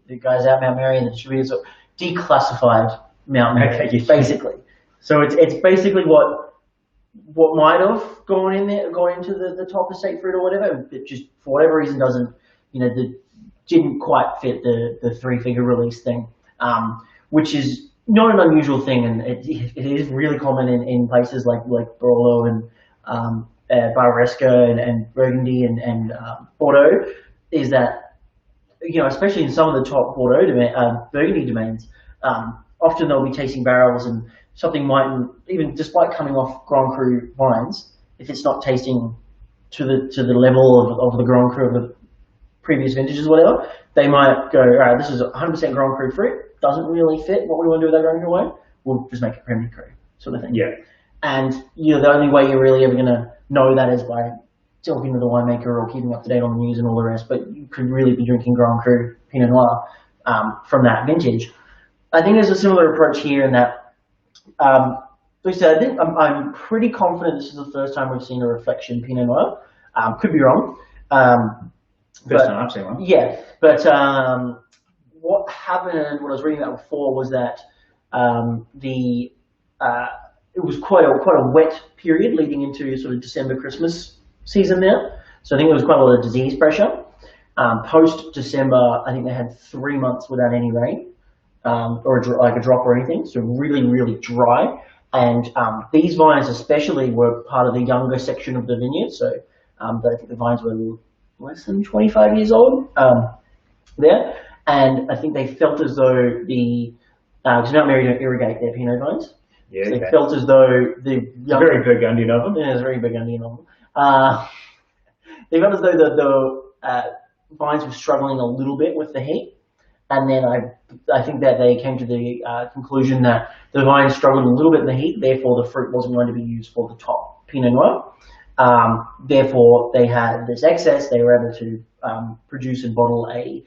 the guys out Mount Mary and the distributors, declassified Mount Mary, basically. So it's basically what might have gone into the top estate fruit or whatever, but just for whatever reason didn't quite fit the 3-figure release thing, which is not an unusual thing, and it is really common in places like Barolo and Barbaresco and Burgundy and Bordeaux, is that especially in some of the top Bordeaux Burgundy domains, often they'll be tasting barrels and something mightn't, even despite coming off Grand Cru wines, if it's not tasting to the level of the Grand Cru of the previous vintages or whatever, they might go, all right, this is 100% Grand Cru fruit, doesn't really fit what we want to do with that Grand Cru wine, we'll just make it Premier Cru, sort of thing. Yeah. And the only way you're really ever going to know that is by talking to the winemaker or keeping up to date on the news and all the rest, but you could really be drinking Grand Cru Pinot Noir from that vintage. I think there's a similar approach here in that, like I said, I think I'm pretty confident this is the first time we've seen a Reflection Pinot Noir. Could be wrong. First time I've seen one. Yeah, but what happened, what I was reading about before, was that the it was quite a wet period leading into sort of December Christmas season there. So I think there was quite a lot of disease pressure. Post December, I think they had 3 months without any rain or like a drop or anything. So really, really dry. And these vines especially were part of the younger section of the vineyard. So I think the vines were less than 25 years old there. And I think they felt as though because Mount Mary don't irrigate their Pinot vines. Yeah, so they felt as though the young, very Burgundian of them. Yeah, it's very Burgundian of them. They felt as though the vines were struggling a little bit with the heat, and then I think that they came to the conclusion that the vines struggled a little bit in the heat, therefore the fruit wasn't going to be used for the top Pinot Noir. Therefore, they had this excess. They were able to produce and bottle a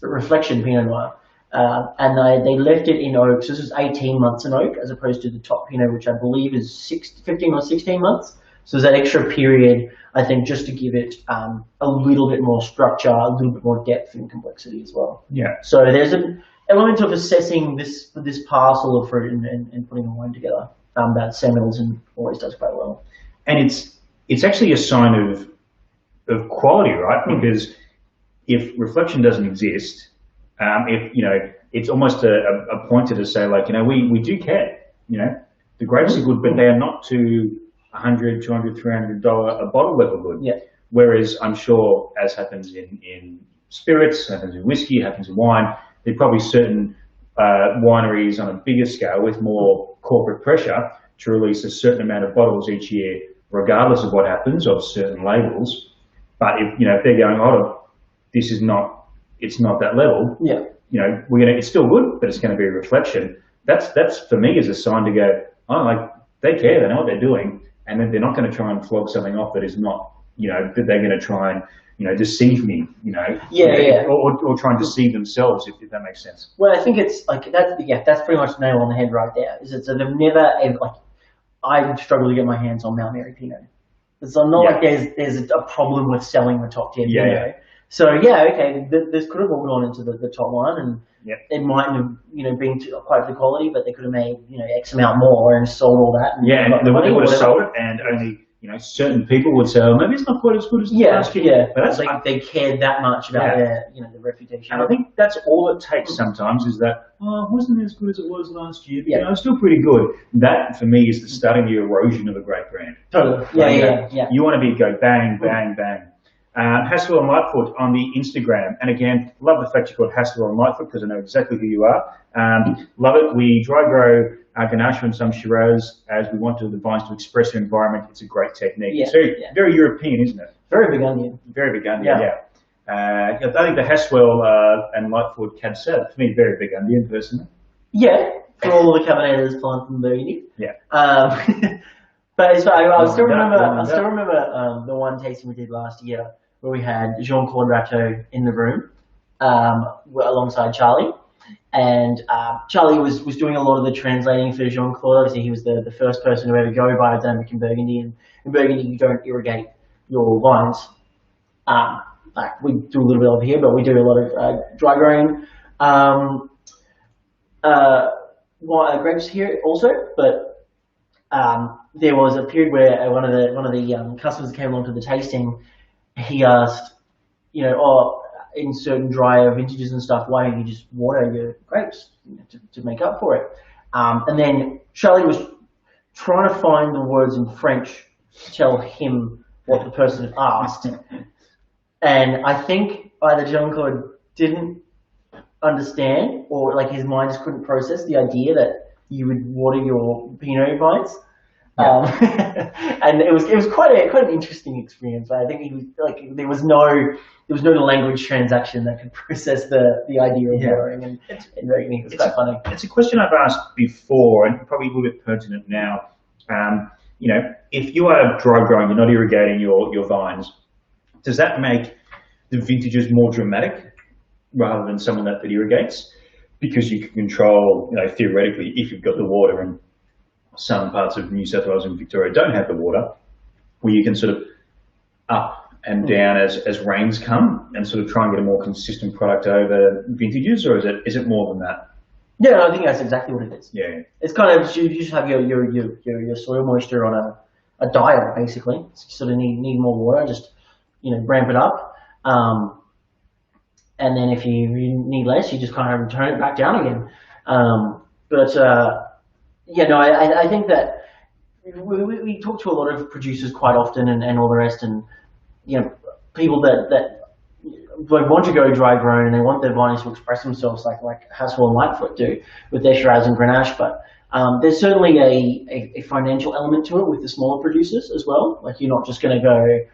reflection Pinot Noir. And they left it in oak. So this is 18 months in oak, as opposed to the top Pinot, which I believe is 15 or 16 months. So there's that extra period, I think, just to give it a little bit more structure, a little bit more depth and complexity as well. Yeah. So there's an element of assessing this parcel of fruit and putting a wine together that Samuels and always does quite well. And it's actually a sign of quality, right? Because if reflection doesn't exist, it's almost a pointer to say, like, we do care. The grapes are good, but they are not to $100, $200, $300 a bottle level good. Yeah. Whereas I'm sure, as happens in spirits, happens in whiskey, happens in wine, there are probably certain wineries on a bigger scale with more corporate pressure to release a certain amount of bottles each year, regardless of what happens of certain labels. But if they're going, it's not that level. Yeah. It's still good, but it's going to be a reflection. That's for me is a sign to go, they care, they know what they're doing, and then they're not going to try and flog something off that is not, that they're going to try and, deceive me, or try and deceive themselves, if that makes sense. Well, I think it's like that's pretty much nail on the head right there. Is it? So they've never ever I struggle to get my hands on Mount Mary Pinot. It's not like there's a problem with selling the top tier Pinot. Yeah. So okay, this could have all gone into the top one, and it mightn't have been quite the quality, but they could have made X amount more and sold all that. And and they would have sold it, and only certain people would say, maybe it's not quite as good as last year. Yeah, but that's like they cared that much about their the reputation. And I think that's all it takes sometimes is that it wasn't as good as it was last year, but it's still pretty good. That for me is the starting the erosion of a great brand. Totally. Yeah. You want to go bang, bang, bang. Haswell and Lightfoot on the Instagram, and again, love the fact you called Haswell and Lightfoot because I know exactly who you are. Love it. We dry grow Grenache and some Shiraz as we want the vines to express their environment. It's a great technique. It's very European, isn't it? Very Burgundian. Very Burgundian. I think the Haswell and Lightfoot Cab Sauv, for me, very Burgundian personally. Yeah, for all the Caberneters planted in Burgundy. Yeah. But I still remember the one tasting we did last year where we had Jean-Claude Rateau in the room alongside Charlie. And Charlie was doing a lot of the translating for Jean-Claude. Obviously, he was the first person to ever go biodynamic in Burgundy. And in Burgundy, you don't irrigate your vines. We do a little bit over here, but we do a lot of dry growing grapes here also. But there was a period where one of the customers that came along to the tasting, he asked, in certain drier vintages and stuff, why don't you just water your grapes to make up for it? And then Charlie was trying to find the words in French to tell him what the person had asked. And I think either Jean-Claude didn't understand or his mind just couldn't process the idea that you would water your Pinot vines. And it was quite an interesting experience. I think he was there was no language transaction that could process the idea of watering, and it was quite funny. It's a question I've asked before, and probably a little bit pertinent now. If you are dry growing, you're not irrigating your vines, does that make the vintages more dramatic rather than someone that irrigates? Because you can control, theoretically, if you've got the water, and some parts of New South Wales and Victoria don't have the water, where you can sort of up and down as rains come and sort of try and get a more consistent product over vintages, or is it more than that? Yeah, I think that's exactly what it is. Yeah. It's kind of you just have your soil moisture on a dial basically. You sort of need more water, just ramp it up. And then if you need less, you just kind of turn it back down again. I think that we talk to a lot of producers quite often and all the rest, and people that want to go dry grown and they want their vines to express themselves like Hassel and Lightfoot do with their Shiraz and Grenache, but there's certainly a financial element to it with the smaller producers as well. Like you're not just going to go,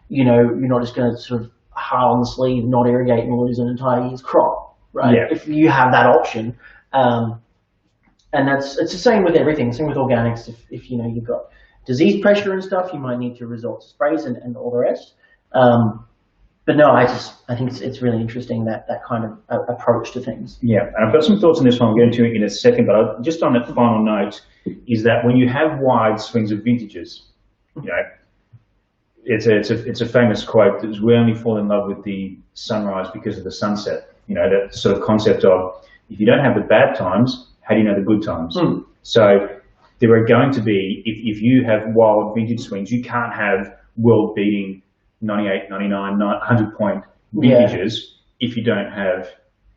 you're not just going to sort of hard on the sleeve, not irrigate and lose an entire year's crop, right? Yeah. If you have that option. And it's the same with everything, same with organics. If you've got disease pressure and stuff, you might need to resort to sprays and all the rest. But no, I think it's really interesting that kind of approach to things. Yeah, and I've got some thoughts on this one. I'll get into it in a second, but just on that final note is that when you have wide swings of vintages, it's a famous quote that we only fall in love with the sunrise because of the sunset. That sort of concept of if you don't have the bad times, how do you know the good times? So there are going to be, if you have wild vintage swings, you can't have world-beating 98, 99, 100-point vintages if you don't have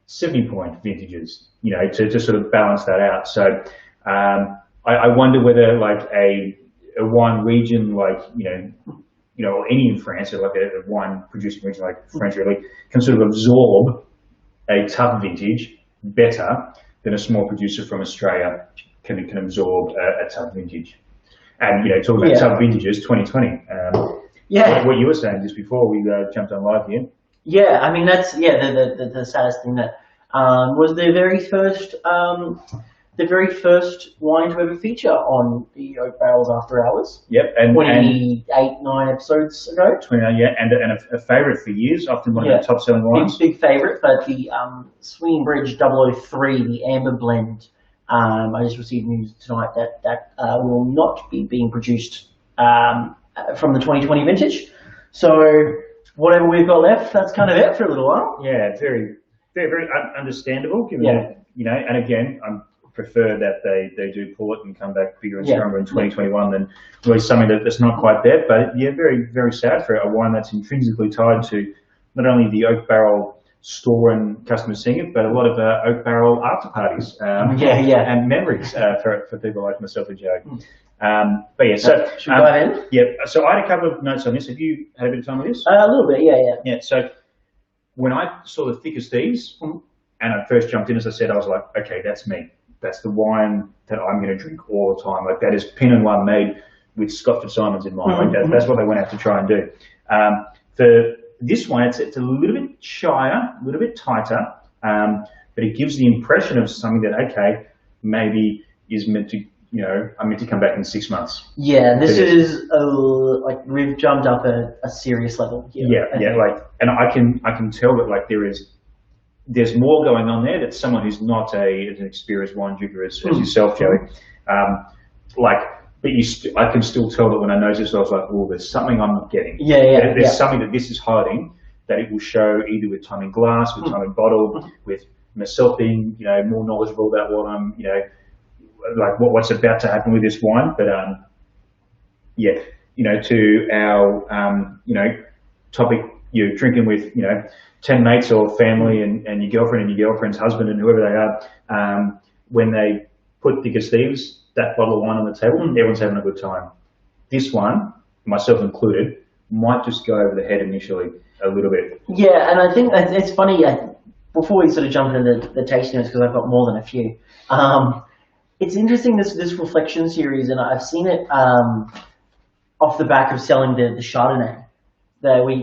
70-point vintages, to sort of balance that out. So I wonder whether like a wine region like, or any in France, or like a wine producing region like France really, can sort of absorb a tough vintage better than a small producer from Australia can absorb a tough vintage. And talking about tough vintages, 2020. What you were saying just before we jumped on live here. Yeah, I mean that's the saddest thing that was the very first wine to ever feature on the Oak Barrels After Hours. Yep, and 9 episodes ago. 29, yeah, and a favourite for years, often one of the top-selling wines. Big favourite, but the Swinging Bridge 003, the Amber Blend. I just received news tonight that will not be being produced from the 2020 vintage. So whatever we've got left, that's kind of it for a little while. Yeah, very, very, very understandable. Given that, and again, I prefer that they do pull it and come back bigger and stronger in 2021 than really something that's not quite there. But very, very sad for a wine that's intrinsically tied to not only the Oak Barrel store and customers seeing it, but a lot of Oak Barrel after parties and memories for people like myself and Joe. But yeah, so should we dive in? So I had a couple of notes on this. Have you had a bit of time with this? A little bit, yeah. So when I saw the thickest these, and I first jumped in, as I said, I was like, okay, that's me. That's the wine that I'm going to drink all the time. Like that is Pinot Noir made with Scott Fitzsimons in mind. Like that's what they went out to try and do. For this one, it's a little bit shyer, a little bit tighter, but it gives the impression of something that, okay, maybe is meant to, I'm meant to come back in 6 months. Yeah, this is like we've jumped up a serious level here. And I can tell that like there's more going on there that someone who's not an experienced wine drinker as yourself, Joey, but I can still tell that when I notice, I was like, oh, there's something I'm not getting. There's something that this is hiding that it will show either with time in glass, with time in bottle, with myself being, more knowledgeable about what I'm, like what's about to happen with this wine. But to our, topic, you're drinking with, 10 mates or family and your girlfriend and your girlfriend's husband and whoever they are, when they put thicker Steves, that bottle of wine on the table, everyone's having a good time. This one, myself included, might just go over the head initially a little bit. Yeah, and I think it's funny, before we sort of jump into the tasting notes, because I've got more than a few, it's interesting this reflection series, and I've seen it off the back of selling the Chardonnay.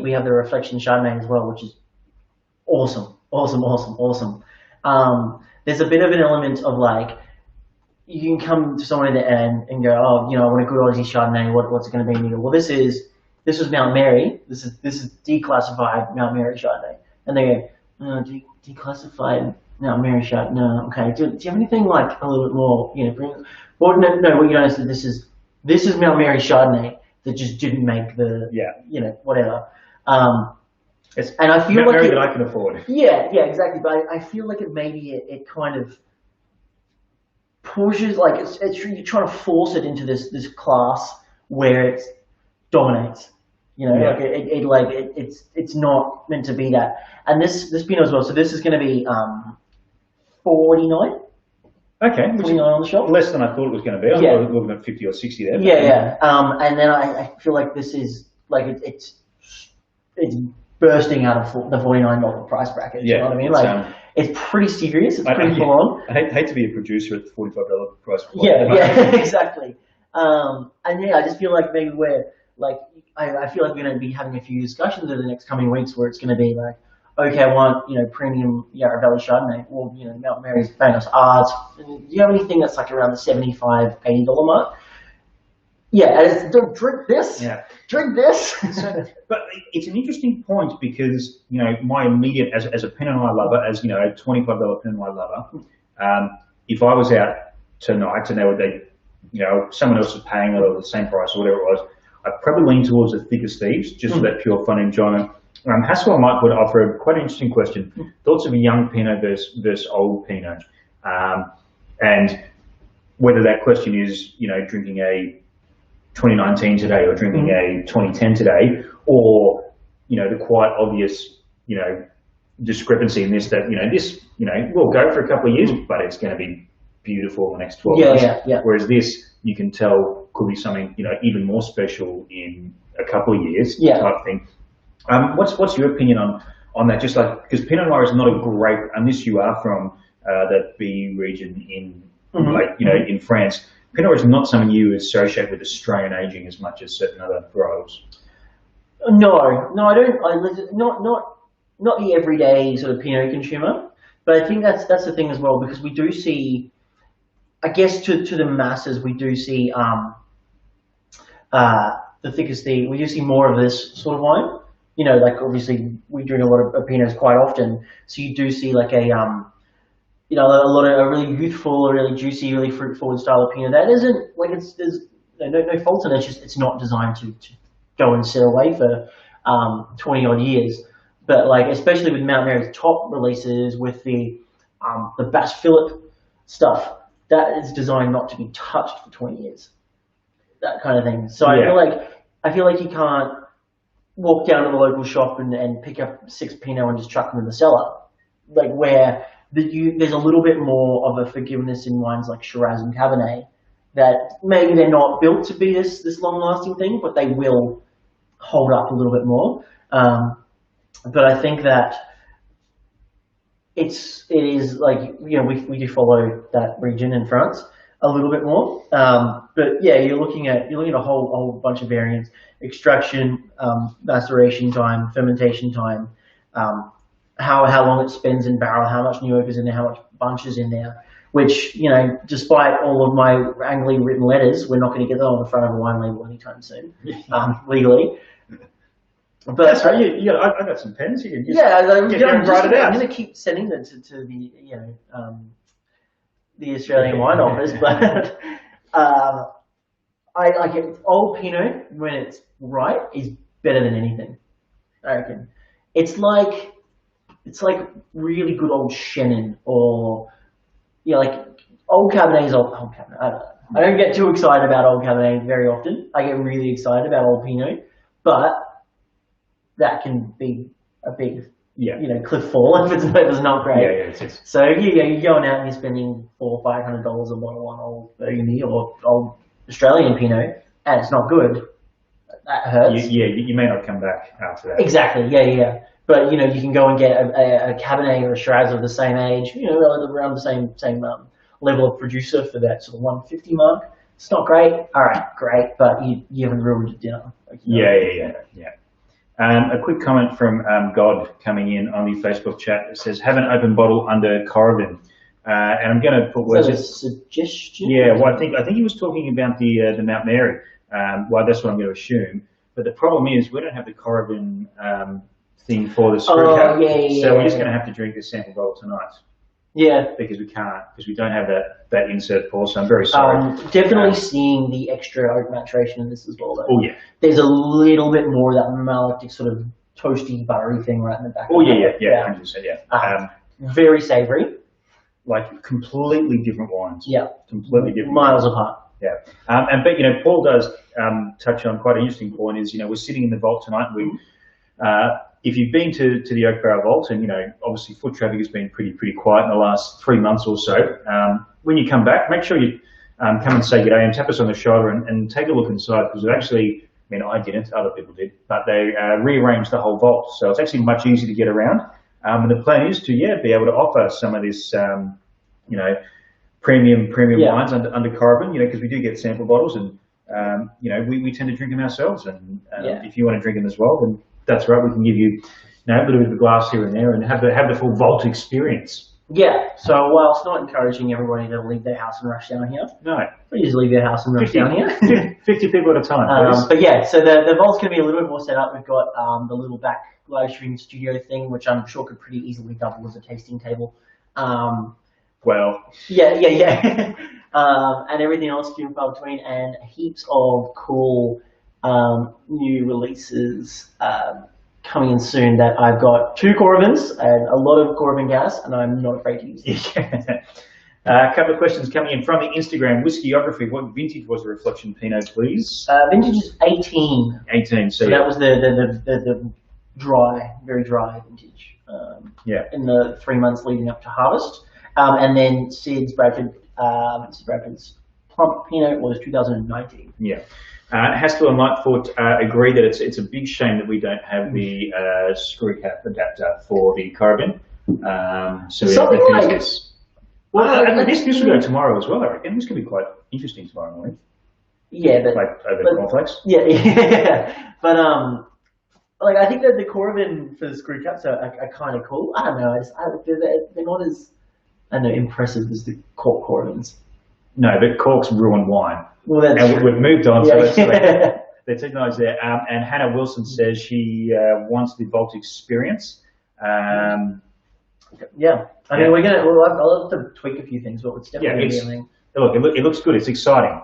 We have the reflection Chardonnay as well, which is awesome. There's a bit of an element of like, you can come to someone and go, oh, I want a good Aussie Chardonnay. What's it going to be? And you go, well, this was Mount Mary. This is declassified Mount Mary Chardonnay. And they go, oh, declassified Mount Mary Chardonnay. No, okay. Do you have anything like a little bit more? Well, no. What you don't say, this is Mount Mary Chardonnay that just didn't make the whatever. And I feel Mount like Mary that I can afford. Yeah, exactly. But I feel like it kind of pushes, like it's you're trying to force it into this class where it dominates. You know, like it's not meant to be that. And this Pinot as well. So this is going to be 49. Okay, 49 on the shelf. Less than I thought it was going to be. I was looking at 50 or 60 there. Yeah. And then I feel like this is like it's bursting out of the $49 price bracket. You know what I mean? Like it's pretty serious. It's pretty full on. I hate to be a producer at the $45 price bracket. Yeah, exactly. And I just feel like maybe I feel like we're going to be having a few discussions over the next coming weeks where it's going to be like, okay, I want, premium Yarra Valley Chardonnay, or, Mount Mary's famous R's. Do you have anything that's like around the $75, $80 mark? Yeah, don't drink this. Yeah. Drink this. But it's an interesting point because, my immediate, as a Pinot Noir lover, as, a $25 Pinot Noir lover, if I was out tonight and someone else was paying it or the same price or whatever it was, I'd probably lean towards the thicker Steves, just for that pure fun enjoyment. Hassel and Mike would offer a quite interesting question. Thoughts of a young Pinot versus old Pinot. And whether that question is, drinking a 2019 today or drinking a 2010 today, or, the quite obvious, discrepancy in this, that, this, will go for a couple of years, but it's going to be beautiful in the next 12 months. Yeah. Whereas this, you can tell could be something, even more special in a couple of years type thing. What's your opinion on that? Just like, because Pinot Noir is not a great, unless you are from that B region in in France, Pinot Noir is not something you associate with Australian aging as much as certain other varieties. No, I don't. Not the everyday sort of Pinot consumer, but I think that's the thing as well, because we do see, I guess to the masses, we do see the thickest we do see more of this sort of wine. Like obviously we drink a lot of Pinots quite often, so you do see like a lot of a really youthful, a really juicy, really fruit forward style of Pinot. That isn't like there's no fault in it. It's not designed to go and sit away for 20 odd years. But like especially with Mount Mary's top releases, with the Bass Phillip stuff, that is designed not to be touched for 20 years. That kind of thing. So I feel like you can't walk down to the local shop and pick up 6 Pinot and just chuck them in the cellar. Like where there's a little bit more of a forgiveness in wines like Shiraz and Cabernet, that maybe they're not built to be this long lasting thing, but they will hold up a little bit more. But I think that it is like, we do follow that region in France a little bit more. But yeah, you're looking at a whole bunch of variants: extraction, maceration time, fermentation time, how long it spends in barrel, how much new oak is in there, how much bunch is in there. Which, despite all of my angrily written letters, we're not going to get that on the front of a wine label anytime soon, legally. But that's right. I got some pens here. I'm write it out. I'm going to keep sending them to the Australian Wine Office, but I like it. Old Pinot, when it's right, is better than anything, I reckon. It's like really good old Chenin, or like old Cabernet is old Cabernet. I don't get too excited about old Cabernet very often. I get really excited about old Pinot, but that can be a big cliff fall if it's not great. So you're going out and you're spending $400 or $500 a bottle on old Burgundy or old Australian Pinot, and it's not good. That hurts. You may not come back after that. Exactly. Yeah. But you can go and get a Cabernet or a Shiraz of the same age, around the same level of producer for that sort of 150 mark. It's not great. All right, great, but you haven't ruined your dinner. Yeah. A quick comment from God coming in on the Facebook chat. It says, "Have an open bottle under Coravin," and I'm going to put words. Is that a suggestion? Yeah. Well, I think he was talking about the Mount Mary. Well, that's what I'm going to assume. But the problem is we don't have the Coravin thing for the screw cap, so we're just going to have to drink this sample bottle tonight. Yeah, because we don't have that insert pour. So I'm very sorry. Definitely seeing the extra oak maturation in this as well, though. Oh yeah. There's a little bit more of that malactic sort of toasty, buttery thing right in the back. Oh yeah, 100%, yeah. Very savoury, like completely different wines. Yeah, completely different. Miles apart. Yeah, but Paul does touch on quite an interesting point. Is we're sitting in the vault tonight. If you've been to the Oak Barrel Vault, and obviously foot traffic has been pretty quiet in the last 3 months or so. When you come back, make sure you come and say good day and tap us on the shoulder and take a look inside, because it actually, I didn't, other people did, but they rearranged the whole vault, so it's actually much easier to get around. And the plan is to be able to offer some of this premium wines under carbon, because we do get sample bottles, and we tend to drink them ourselves, and if you want to drink them as well, then that's right, we can give you a little bit of a glass here and there and have the full vault experience. Yeah, so whilst not encouraging everybody to leave their house and rush down here, no, please leave your house and rush down here. 50 people at a time, please. But yeah, so the vault's going to be a little bit more set up. We've got the little back live stream studio thing, which I'm sure could pretty easily double as a tasting table. Well, yeah. And everything else few and far between, and heaps of cool new releases coming in soon. That I've got 2 Corvins and a lot of Corvin gas, and I'm not afraid to use it. A couple of questions coming in from the Instagram. Whiskyography, what vintage was the Reflection Pinot, please? Vintage is 18. 18. So that was the dry, very dry vintage. In the 3 months leading up to harvest. And then Sid Bradford's Plump Pinot was 2019. Yeah. Haskell and Lightfoot agree that it's a big shame that we don't have the screw cap adapter for the carbon. Something like this. Well, this will go tomorrow as well, I reckon. This could be quite interesting tomorrow morning. Yeah, but like over cornflakes. Yeah. But I think that the Corvin for the screw caps are kind of cool. I don't know. They're not as impressive as the cork Corvins. No, but corks ruin wine. Well, that's true. We've moved on. Yeah. So let's acknowledge that. And Hannah Wilson says she wants the vault experience. Yeah. I mean, I'll have to tweak a few things, but it's definitely a thing. Look, it looks good. It's exciting.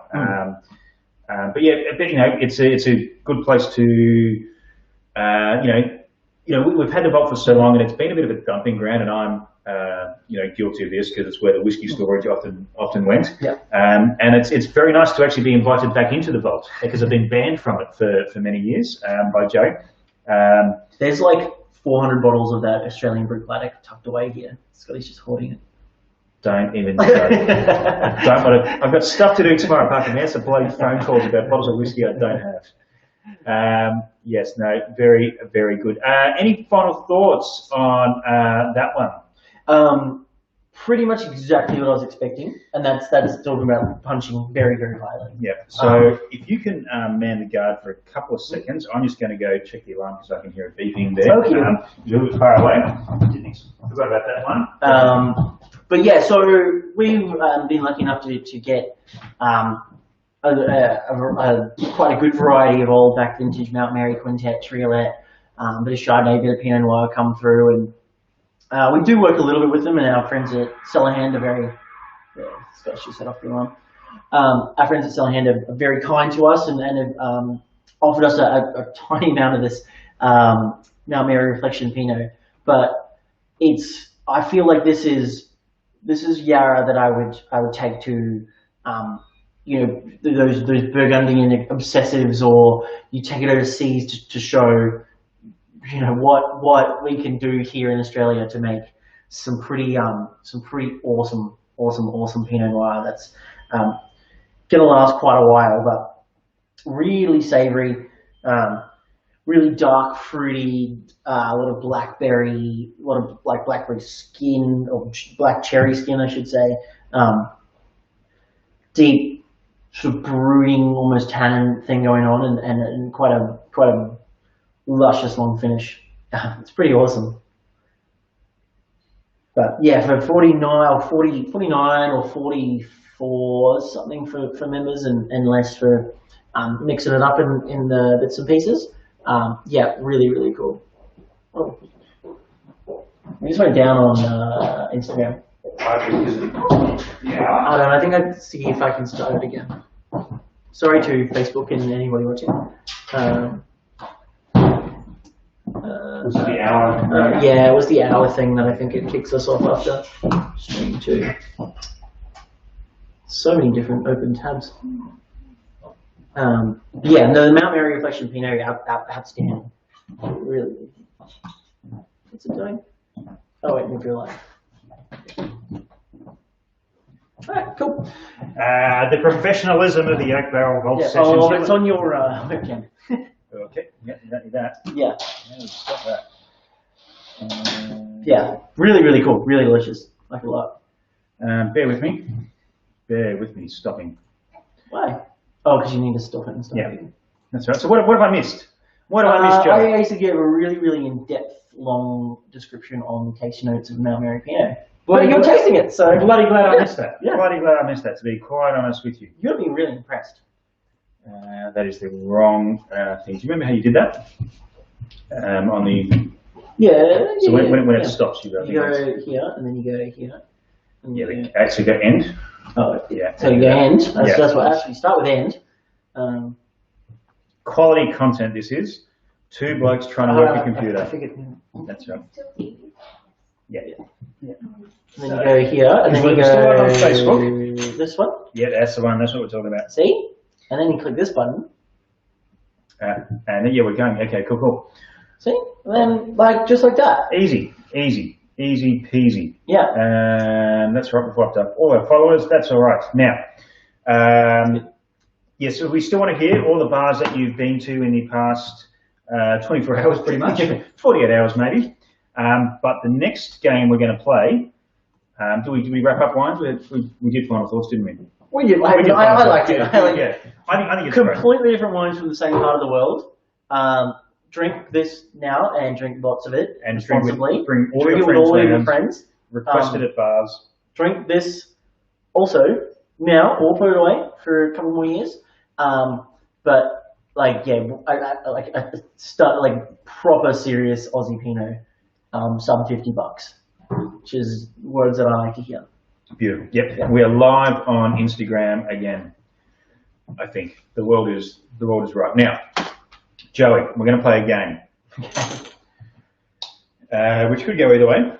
But it's a good place to, we've had the vault for so long, and it's been a bit of a dumping ground, and I'm, guilty of this because it's where the whiskey storage often went. Yeah. And it's very nice to actually be invited back into the vault, because I've been banned from it for many years by Joe. There's like 400 bottles of that Australian Brut Bladdock tucked away here. Scotty's just hoarding it. Don't even go. I've got stuff to do tomorrow apart from answer bloody phone calls about bottles of whiskey I don't have. Yes, no, very, very good. Any final thoughts on that one? Pretty much exactly what I was expecting, and that's talking about punching very, very highly. Yeah. So if you can man the guard for a couple of seconds, I'm just going to go check the alarm because I can hear it beeping there. Okay. You're a little far away. Forgot about that one. But yeah, so we've been lucky enough to get quite a good variety of old back vintage Mount Mary Quintet, Triolet, bit of Chardonnay, bit of Pinot Noir come through, and we do work a little bit with them, and our friends at Cellarhand are very. Scott just set off the alarm. Our friends at Cellarhand are very kind to us, and have offered us a tiny amount of this Mount Mary Reflection Pinot, but I feel like this is Yarra that I would take to those Burgundian obsessives, or you take it overseas to show what we can do here in Australia to make some pretty awesome Pinot Noir that's gonna last quite a while, but really savory, really dark, fruity, a lot of blackberry, a lot of like blackberry skin, or black cherry skin, I should say. Deep, sort of brooding, almost tannin thing going on, and quite a luscious long finish. It's pretty awesome. But yeah, for 49 or 44 something for members, and less for mixing it up in the bits and pieces. Yeah, really, really cool. Oh. We just went down on Instagram. I don't know, I think I'd see if I can start it again. Sorry to Facebook and anybody watching. Was it the hour? Yeah, it was the hour thing that I think it kicks us off after stream 2. So many different open tabs. Yeah, no, the Mount Mary Reflection Pinot outstanding. Really. What's it doing? Oh wait, move your life. Alright, cool. The professionalism of the oak barrel golf sessions. Oh, it's on your webcam. Okay, yeah, you don't need that. Yeah. Yeah, stop that. Yeah, really, really cool. Really delicious. Like a lot. Bear with me. Bear with me, stopping. Why? Oh, because you need to stop it and stop it. That's right. So what have I missed? What have I missed, Joe? I basically gave a really, really in-depth, long description on the tasting notes of Mount Mary Pinot. But you're tasting it, so... Bloody glad I missed that. Yeah. Bloody glad I missed that, to be quite honest with you. You're being really impressed. That is the wrong thing. Do you remember how you did that? On the... Yeah. So when it stops, you go here, and then you go here. Yeah, actually go end. Oh, yeah. So you go end. That's what actually start with end. Quality content this is. 2 blokes trying to work a computer. I figured. That's right. Yeah. And then you go here, and then you go on Facebook. This one. Yeah, that's the one. That's what we're talking about. See? And then you click this button. And then, yeah, we're going. Okay, cool. See? And then, just like that. Easy peasy. Yeah. That's right. We've wiped up all our followers. That's all right. Now, yes, so we still want to hear all the bars that you've been to in the past 24 hours, pretty much. 48 hours, maybe. But the next game we're going to play, did we wrap up wines? We did final thoughts, didn't we? We did. I liked it. I think it's completely great. different wines from the same part of the world. Drink this now and drink lots of it and responsibly. Bring all drink your it with all friends your friends. Requested at bars. Drink this also now or put it away for a couple more years. But I start proper serious Aussie Pinot, sub $50, which is words that I like to hear. Beautiful. Yep. We are live on Instagram again. I think the world is right now. Joey, we're going to play a game, which could go either way.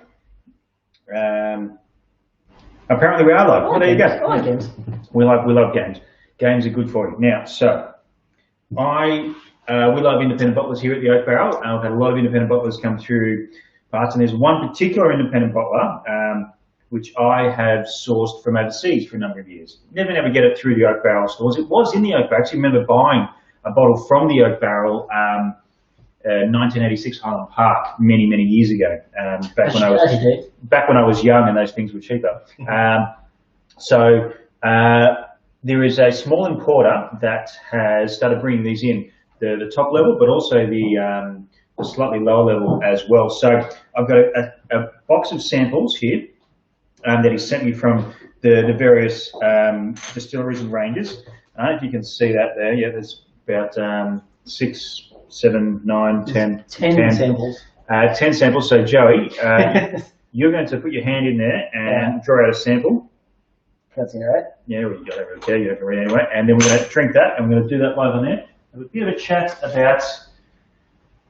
Apparently we are live. Well, there you go. I like games. We love games. Games are good for you. Now, so we love independent bottlers here at the Oak Barrel. I've had a lot of independent bottlers come through parts, and there's one particular independent bottler which I have sourced from overseas for a number of years. Never get it through the Oak Barrel stores. It was in the Oak Barrel. I actually remember buying a bottle from the Oak Barrel, 1986 Highland Park, many years ago. Back when I was young and those things were cheaper. There is a small importer that has started bringing these in, the top level, but also the slightly lower level as well. So I've got a box of samples here that he sent me from the various distilleries and ranges. I don't know if you can see that there. Yeah, there's about 6, 7, 9, 10 samples. 10 samples. So Joey, you're going to put your hand in there and draw out a sample. That's it, right? Yeah, we got that really clear. You don't have to read anyway. And then we're going to drink that, and we're going to do that live on there. Have a bit of a chat about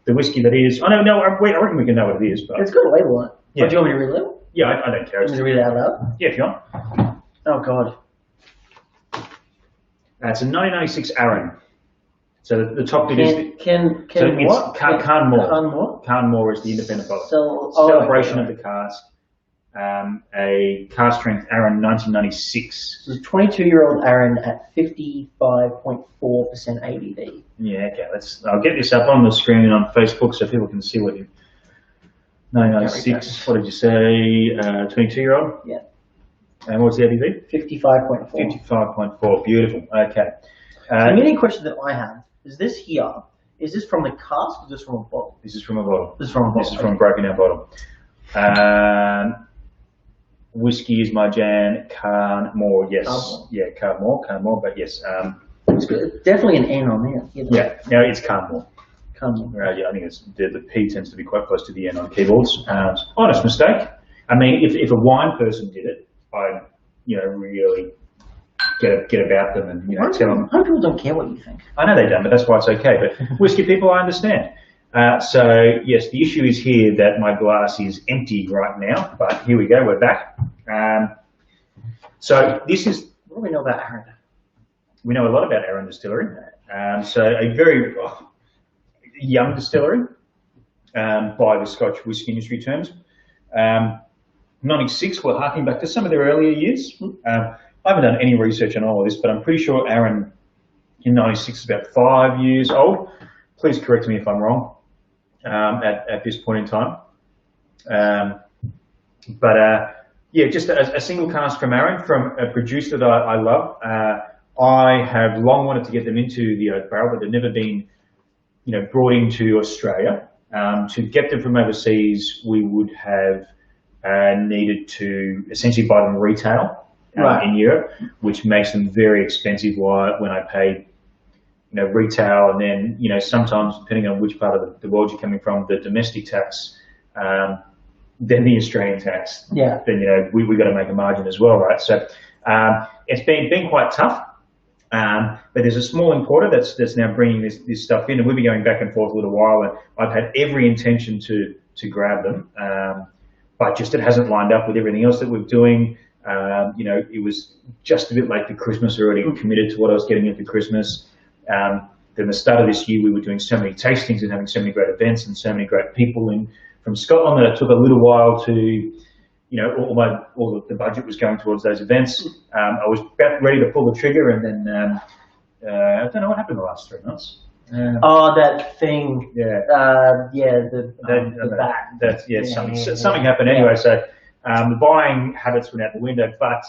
the whiskey that is. I reckon we can know what it is. But it's got a label on it. Yeah. Oh, do you want me to read the label? Yeah, I don't care. You want me to read it out loud? Yeah, if you want. Oh, God. It's a 1996 Arran. So the top bit is... what? Carnmore. Carnmore is the independent bottle. Celebration of the cask. A cask strength Arran 1996. It's a 22-year-old Arran at 55.4% ABV. Yeah, okay. I'll get this up on the screen and on Facebook so people can see what you... 1996, what did you say? 22-year-old? Yeah. And what's the ABV? 55.4. 55.4. Beautiful. Okay. So the only question that I have is this here. Is this from the cask or is this from a bottle? This is from a bottle. This is from a bottle. This is from a broken out bottle. Whiskey is my jam. Carnmore, yes. Carnmore. Yeah, Carnmore, but yes. It's definitely an N on there. Yeah, no, it's Carnmore. Carnmore. Yeah, I think the P tends to be quite close to the N on keyboards. Honest mistake. I mean, if a wine person did it, I'd really get about them and tell them. Most people don't care what you think. I know they don't, but that's why it's okay. But whiskey people, I understand. So yes, the issue is here that my glass is empty right now, but here we go, we're back. So this is, what do we know about Aaron? we know a lot about Aaron Distillery. So a very young distillery by the Scotch whisky industry terms. 96, we're harking back to some of their earlier years. I haven't done any research on all of this, but I'm pretty sure Aaron in 96 is about 5 years old. Please correct me if I'm wrong at this point in time. Yeah, just a single cask from Aaron, from a producer that I love. I have long wanted to get them into the oak barrel, but they've never been, brought into Australia. To get them from overseas, we would have needed to essentially buy them retail in Europe, which makes them very expensive when I paid retail, and then sometimes depending on which part of the world you're coming from, the domestic tax, then the Australian tax. Yeah. Then we got to make a margin as well, right? So it's been quite tough. But there's a small importer that's now bringing this stuff in, and we've been going back and forth a little while, and I've had every intention to grab them, but just it hasn't lined up with everything else that we're doing. It was just a bit late for Christmas, already committed to what I was getting in for Christmas. Then the start of this year, we were doing so many tastings and having so many great events and so many great people in from Scotland that it took a little while to, all the budget was going towards those events. I was about ready to pull the trigger, and then I don't know what happened the last 3 months. That thing. Yeah. The bat. Something happened anyway. So the buying habits went out the window, but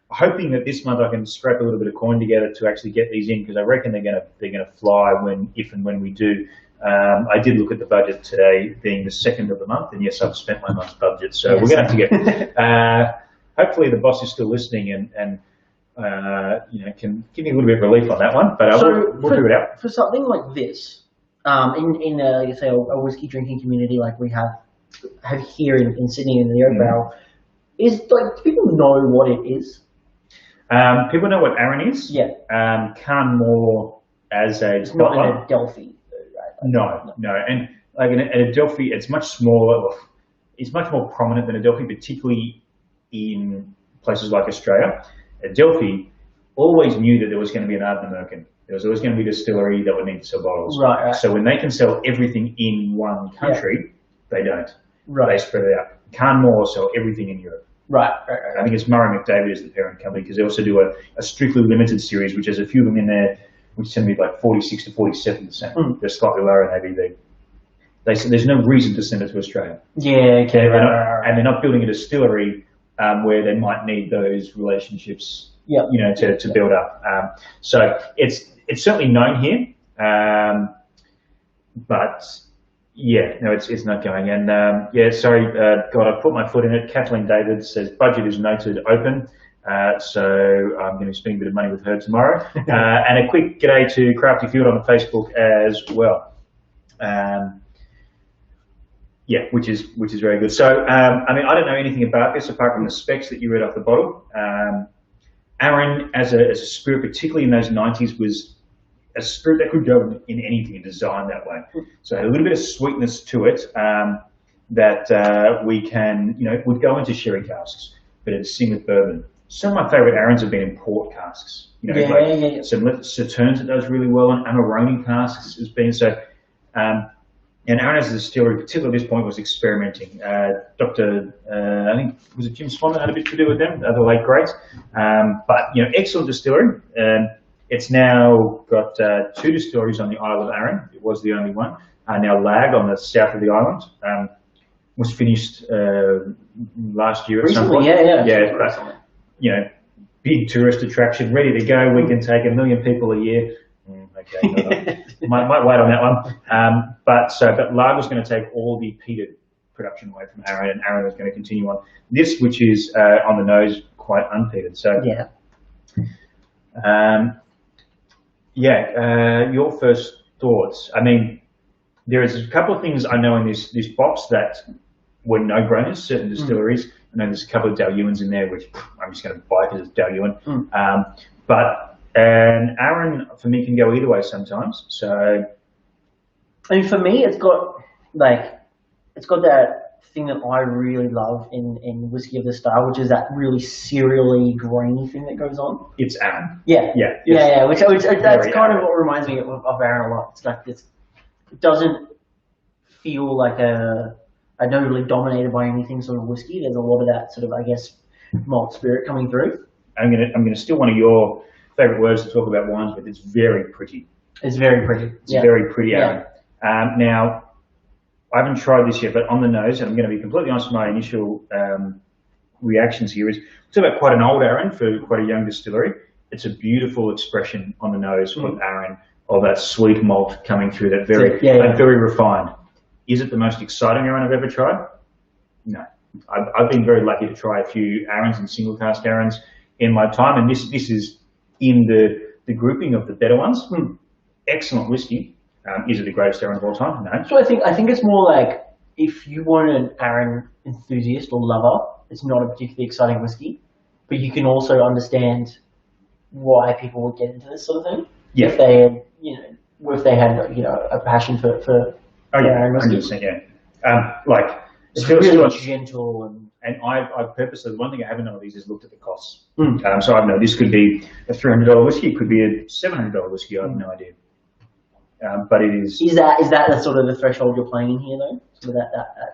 hoping that this month I can scrape a little bit of coin together to actually get these in, because I reckon they're gonna fly if and when we do. I did look at the budget today, being the 2nd of the month, and yes, I've spent my month's budget. So we're gonna have to get. Hopefully, the boss is still listening and can give me a little bit of relief on that one. But we'll figure it out. For something like this, in say a whiskey drinking community like we have here in Sydney in the oak barrel, do people know what it is? People know what Aaron is. Yeah. Canmore as a it's not an Adelphi. No, and like an Adelphi, it's much smaller. It's much more prominent than Adelphi, particularly in places like Australia. Adelphi always knew that there was going to be an Ardnamurchan. There was always going to be a distillery that would need to sell bottles. Right. So when they can sell everything in one country, they don't. Right. They spread it out. Canmore sell everything in Europe. Right. I think it's Murray McDavid is the parent company, because they also do a strictly limited series, which has a few of them in there, which tend to be like 46 to 47%. They're slightly lower in ABV. They said there's no reason to send it to Australia. Yeah, okay. And they're not building a distillery where they might need those relationships, to build up. So it's certainly known here, but it's not going. And God, I put my foot in it. Kathleen David says budget is noted open. So I'm going to be spending a bit of money with her tomorrow. And a quick g'day to Crafty Field on Facebook as well. Which is very good. So I don't know anything about this apart from the specs that you read off the bottle. Aaron, as a spirit, particularly in those 90s, was a spirit that could go in anything and designed that way. So it had a little bit of sweetness to it that we can, would go into sherry casks, but it'd sing with bourbon. Some of my favourite Aarons have been in port casks. Some Sauternes it does really well, and Amarone casks has been so. And Aaron as a distillery, particularly at this point, was experimenting. Dr. I think was it Jim Swan that had a bit to do with them, the late great. But excellent distillery. It's now got 2 distilleries on the Isle of Arran. It was the only one. Now Lag on the south of the island was finished last year at some point. Yeah. Big tourist attraction, ready to go. We can take 1 million people a year. Okay, might wait on that one. But Lag was going to take all the peated production away from Arran, and Arran was going to continue on this, which is on the nose quite unpeated. So your first thoughts. There is a couple of things I know in this box that were no-brainers. Certain distilleries. I know there's a couple of Dalyuans in there, which I'm just going to buy because it's Dalyuan. And Aaron, for me, can go either way sometimes. So I mean, for me, it's got that thing that I really love in whiskey of the style, which is that really cereally, grainy thing that goes on. It's Aaron. Yeah, Yeah. Which that's kind of what reminds me of Aaron a lot. It's like this. It doesn't feel like I don't really dominated by anything sort of whiskey. There's a lot of that sort of, I guess, malt spirit coming through. I'm gonna steal one of your favorite words to talk about wines with. It's very pretty. It's very pretty. It's very pretty, Aaron. Now, I haven't tried this yet, but on the nose, and I'm going to be completely honest with my initial reactions here, is it's about quite an old Aaron for quite a young distillery. It's a beautiful expression on the nose of Aaron, of that sweet malt coming through, that very refined. Is it the most exciting Aaron I've ever tried? No. I've been very lucky to try a few Aarons and single cask Aarons in my time, and this is in the grouping of the better ones. Excellent whiskey. Is it the greatest Aaron of all time? No. So I think it's more like, if you want an Aaron enthusiast or lover, it's not a particularly exciting whiskey, but you can also understand why people would get into this sort of thing. Yeah. If they had, if they had, a passion for Aaron whiskey. 100%, yeah. It's really gentle and I purposely, the one thing I haven't done of these is looked at the costs. So I know this could be a $300 whiskey, it could be a $700 whiskey. I have no idea. But it is. Is that the sort of the threshold you're playing in here, though? So that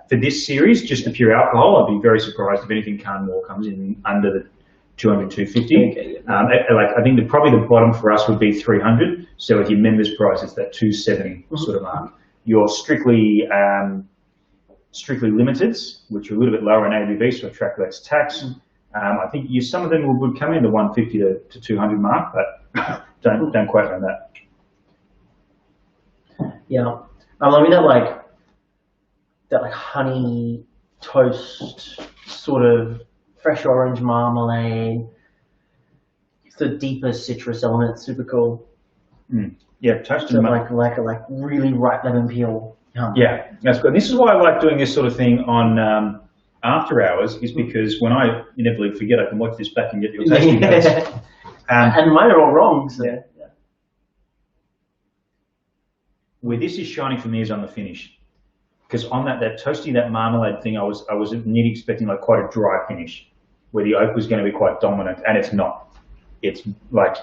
for this series, just the pure alcohol, I'd be very surprised if anything Canmore comes in under the 200, 250. Okay, I think probably the bottom for us would be 300. So with your members price, it's that 270 sort of mark. Your strictly limiteds, which are a little bit lower in ABV, so attract less tax. I think some of them would come in the 150 to 200 mark, but don't quote me on that. Yeah, I mean that honey toast, sort of fresh orange marmalade, the deeper citrus element, super cool. Yeah, toasted so like really ripe lemon peel. Yeah, that's good. This is why I like doing this sort of thing on after hours, is because when I inevitably forget, I can watch this back and get your tasting notes. And mine are all wrong. So. Yeah. Where this is shining for me is on the finish, because on that toasty, that marmalade thing, I was nearly expecting like quite a dry finish, where the oak was going to be quite dominant, and it's not. It's like,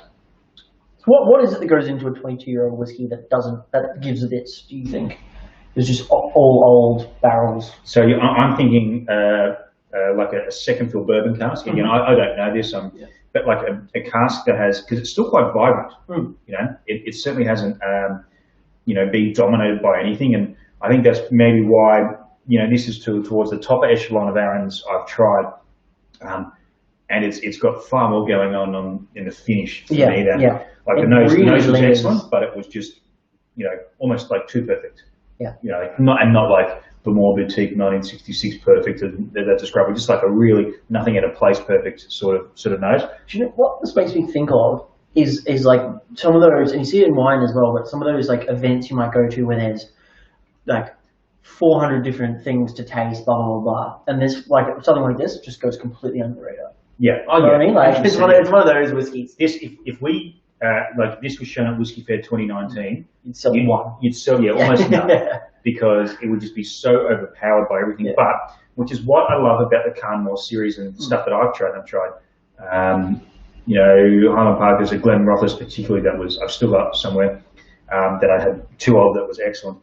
what is it that goes into a 22-year-old whiskey that gives it its? Do you think it's just all old barrels? So I'm thinking like a second fill bourbon cask. Again, I don't know this, but like a cask that has, because it's still quite vibrant. It certainly hasn't. Be dominated by anything, and I think that's maybe why this is towards the top echelon of Aaron's I've tried, and it's got far more going on in the finish for me than like the nose was excellent, but it was just almost like too perfect. Not like the more boutique 1966 perfect that described, just like a really nothing at a place perfect sort of nose. Do you know what this makes me think of? Is like some of those, and you see it in wine as well, but some of those like events you might go to where there's like 400 different things to taste, blah blah blah, and this like something like this just goes completely under the radar. Yeah, you know what I mean? Like it's one of those whiskeys. If we like this was shown at Whiskey Fair 2019, you'd sell one. You'd sell almost none, because it would just be so overpowered by everything. Yeah. But which is what I love about the Canmore series and stuff that I've tried. Highland Park, there's a Glen Rothes particularly that I've still got somewhere, that I had too old that was excellent.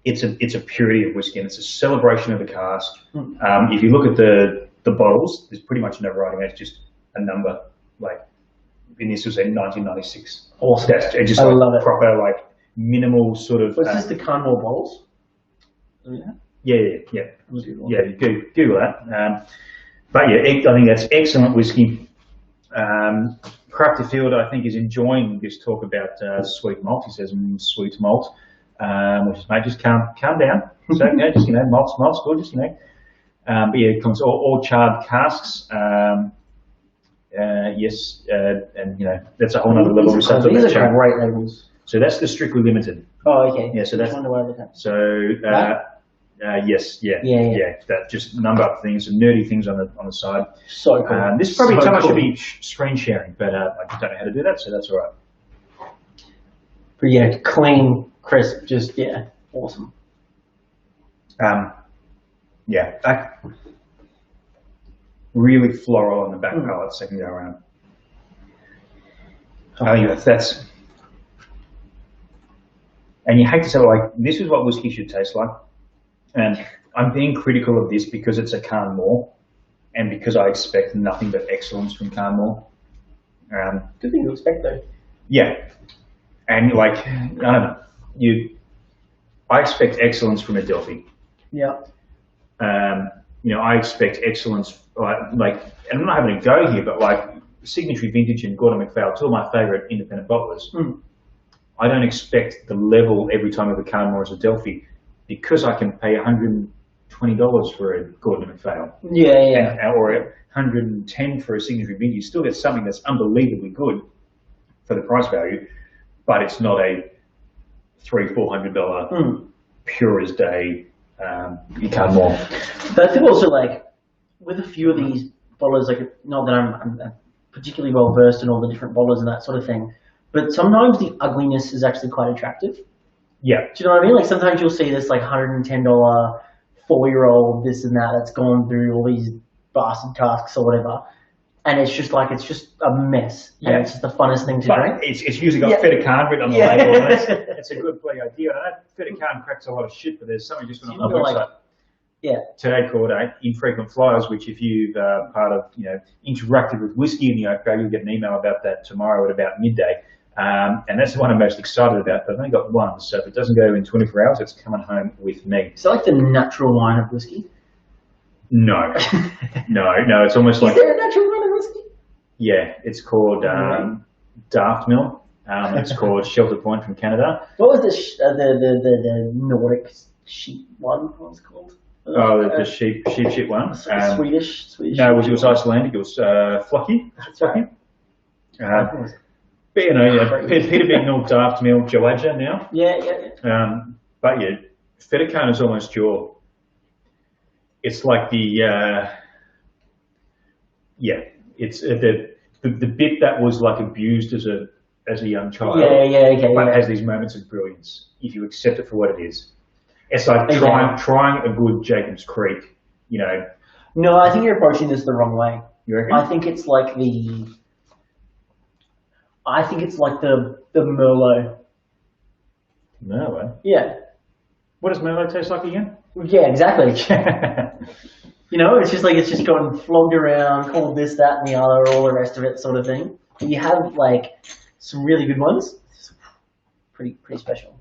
It's a purity of whiskey, and it's a celebration of the cask. If you look at the bottles, there's pretty much no writing. It's just a number. Like in this was in 1996. Awesome. That's just I love it. Proper like minimal sort of. Was this the Canmore bottles? Yeah. Google that. But yeah, I think that's excellent whiskey. Crafterfield, I think, is enjoying this talk about sweet malt. He says sweet malt, which is, mate, just calm down. So just malt's good, just but yeah, it comes all charred casks. Yes, and that's a whole other level of stuff. These are great labels. So that's the strictly limited. Oh, okay. Yeah, so that's yes, yeah. That just number up things and nerdy things on the side. So cool. This probably so much should be screen sharing, but I just don't know how to do that, so that's all right. But yeah, clean crisp, just awesome. Really floral on the back palate second go around. I think that's, and you hate to say it, like, this is what whiskey should taste like. And I'm being critical of this because it's a Carnmore and because I expect nothing but excellence from Carnmore. Good thing to expect though. Yeah. And like, I don't know, I expect excellence from Adelphi. Yeah. I expect excellence, like, and I'm not having a go here, but like Signatory Vintage and Gordon MacPhail, two of my favourite independent bottlers. I don't expect the level every time of a Carnmore as Adelphi because I can pay $120 for a Gordon MacPhail. Or $110 for a Signatory Vintage. You still get something that's unbelievably good for the price value, but it's not a $300-400 pure as day Carnmore. But I think also, like, with a few of these bottlers, like, not that I'm particularly well versed in all the different bottlers and that sort of thing, but sometimes the ugliness is actually quite attractive. Yeah. Do you know what I mean? Like, sometimes you'll see this like $110 4-year-old this and that that's gone through all these bastard casks or whatever, and it's just a mess. Yeah. And it's just the funnest thing to drink. It's usually got Feta written on the label, and it's a good bloody idea. And I know Feta cracks a lot of shit, but there's something just on the website today called Infrequent Flyers, which if you've part of, interacted with whiskey in the Oak Valley, you'll get an email about that tomorrow at about midday. And that's the one I'm most excited about, but I've only got one, so if it doesn't go in 24 hours, it's coming home with me. Is that like the natural line of whiskey? No. No, it's almost like... Is there a natural line of whiskey? Yeah, it's called Daft Mill. It's called Shelter Point from Canada. What was the Nordic sheep one? What was it called? The sheep shit one. Swedish. No, it was Icelandic. It was Flocky. That's right. But Peter Bignell, Daft Mill, Joadja now. Yeah. But Feta is almost your. It's like it's the bit that was like abused as a young child. But has these moments of brilliance if you accept it for what it is. It's like trying a good Jacob's Creek, No, I think you're approaching this the wrong way. You reckon? I think it's like the Merlot. Merlot? Yeah. What does Merlot taste like again? Yeah, exactly. It's just gotten flogged around, called this, that, and the other, all the rest of it, sort of thing. And you have like some really good ones. It's pretty special.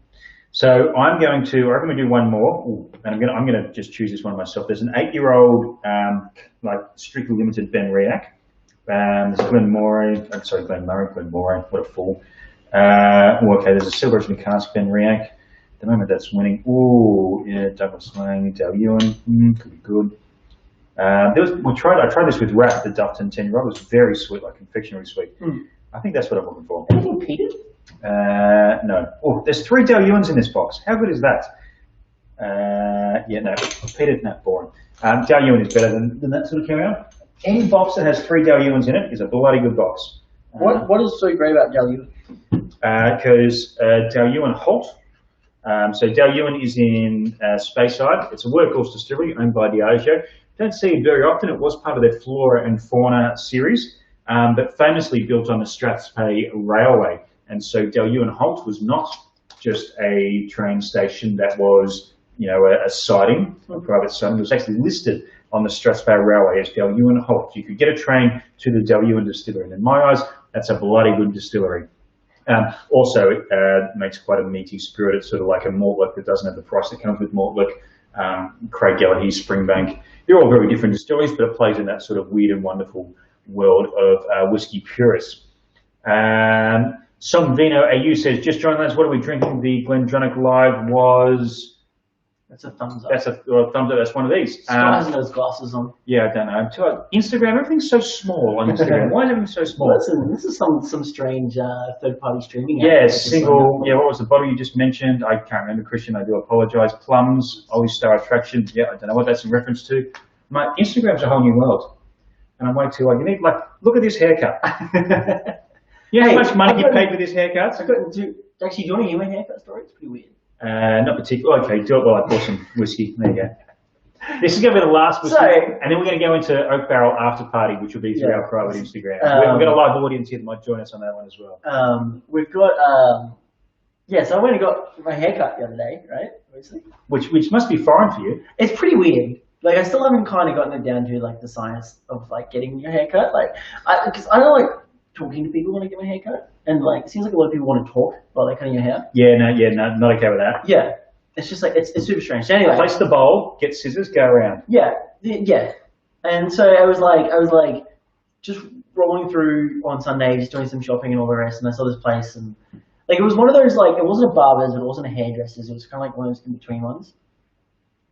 So I'm going to do one more, and I'm gonna just choose this one myself. There's an 8-year-old, like strictly limited Ben Riach. There's Glenmore. What a fool. There's a celebration cask Ben Riach. At the moment that's winning. Ooh, yeah, Douglas Lang, Dale Ewan, could be good. I tried this with Rat, the Dufton 10-year-old. It was very sweet, like confectionery sweet. I think that's what I'm looking for. Anything peated? No. Oh, there's 3 Dale Ewans in this box. How good is that? No. Peated, no, boring. Dale Ewan is better than that sort of came out. Any box that has 3 Dale Ewans in it is a bloody good box. What is so great about Dale Ewan? Because Dale Ewan Holt. So Dale Ewan is in Speyside. It's a workhorse distillery owned by Diageo. Don't see it very often. It was part of their Flora and Fauna series, but famously built on the Strathspey Railway. And so Dale Ewan Holt was not just a train station that was, a siding, a private siding. It was actually listed on the Strathspey Railway as Dale Ewan Holt. You could get a train to the Dale Ewan distillery. And in my eyes, that's a bloody good distillery. Also, it makes quite a meaty spirit. It's sort of like a malt liquor that doesn't have the price that comes with malt liquor. Craig Gallagher, Springbank. They're all very different distilleries, but it plays in that sort of weird and wonderful world of whiskey purists. Some Vino AU says, just join us. What are we drinking? The Glendronach Live was... That's a thumbs up. That's a thumbs up. That's one of these. Scott has those glasses on. Yeah, I don't know. Instagram, everything's so small on Instagram. Why is everything so small? Listen, this is some strange third-party streaming. Yeah, single. Yeah, what was the bottle you just mentioned? I can't remember, Christian. I do apologise. Plums, Ollie Star Attraction. Yeah, I don't know what that's in reference to. My Instagram's a whole new world, and I'm way too old. You need look at this haircut. You know how much money you paid for this haircut? Do you want to hear my haircut story? It's pretty weird. Not particularly. Okay, do it while I pour some whiskey. There you go. This is going to be the last whiskey, and then we're going to go into Oak Barrel After Party, which will be through our private Instagram. We've got a live audience here that might join us on that one as well. We've got, so I went and got my haircut the other day, right? Obviously. Which must be foreign for you. It's pretty weird. Like, I still haven't kind of gotten it down to, like, the science of, like, getting your haircut. Like, because I don't like talking to people when I get my haircut. And, like, it seems like a lot of people want to talk while they're cutting your hair. Yeah, no, not okay with that. Yeah. It's just like, it's super strange. So anyway. Place the bowl, get scissors, go around. Yeah. And so I was like, just rolling through on Sunday, just doing some shopping and all the rest. And I saw this place and, like, it was one of those, like, it wasn't a barber's, but it wasn't a hairdresser's. It was kind of like one of those in-between ones.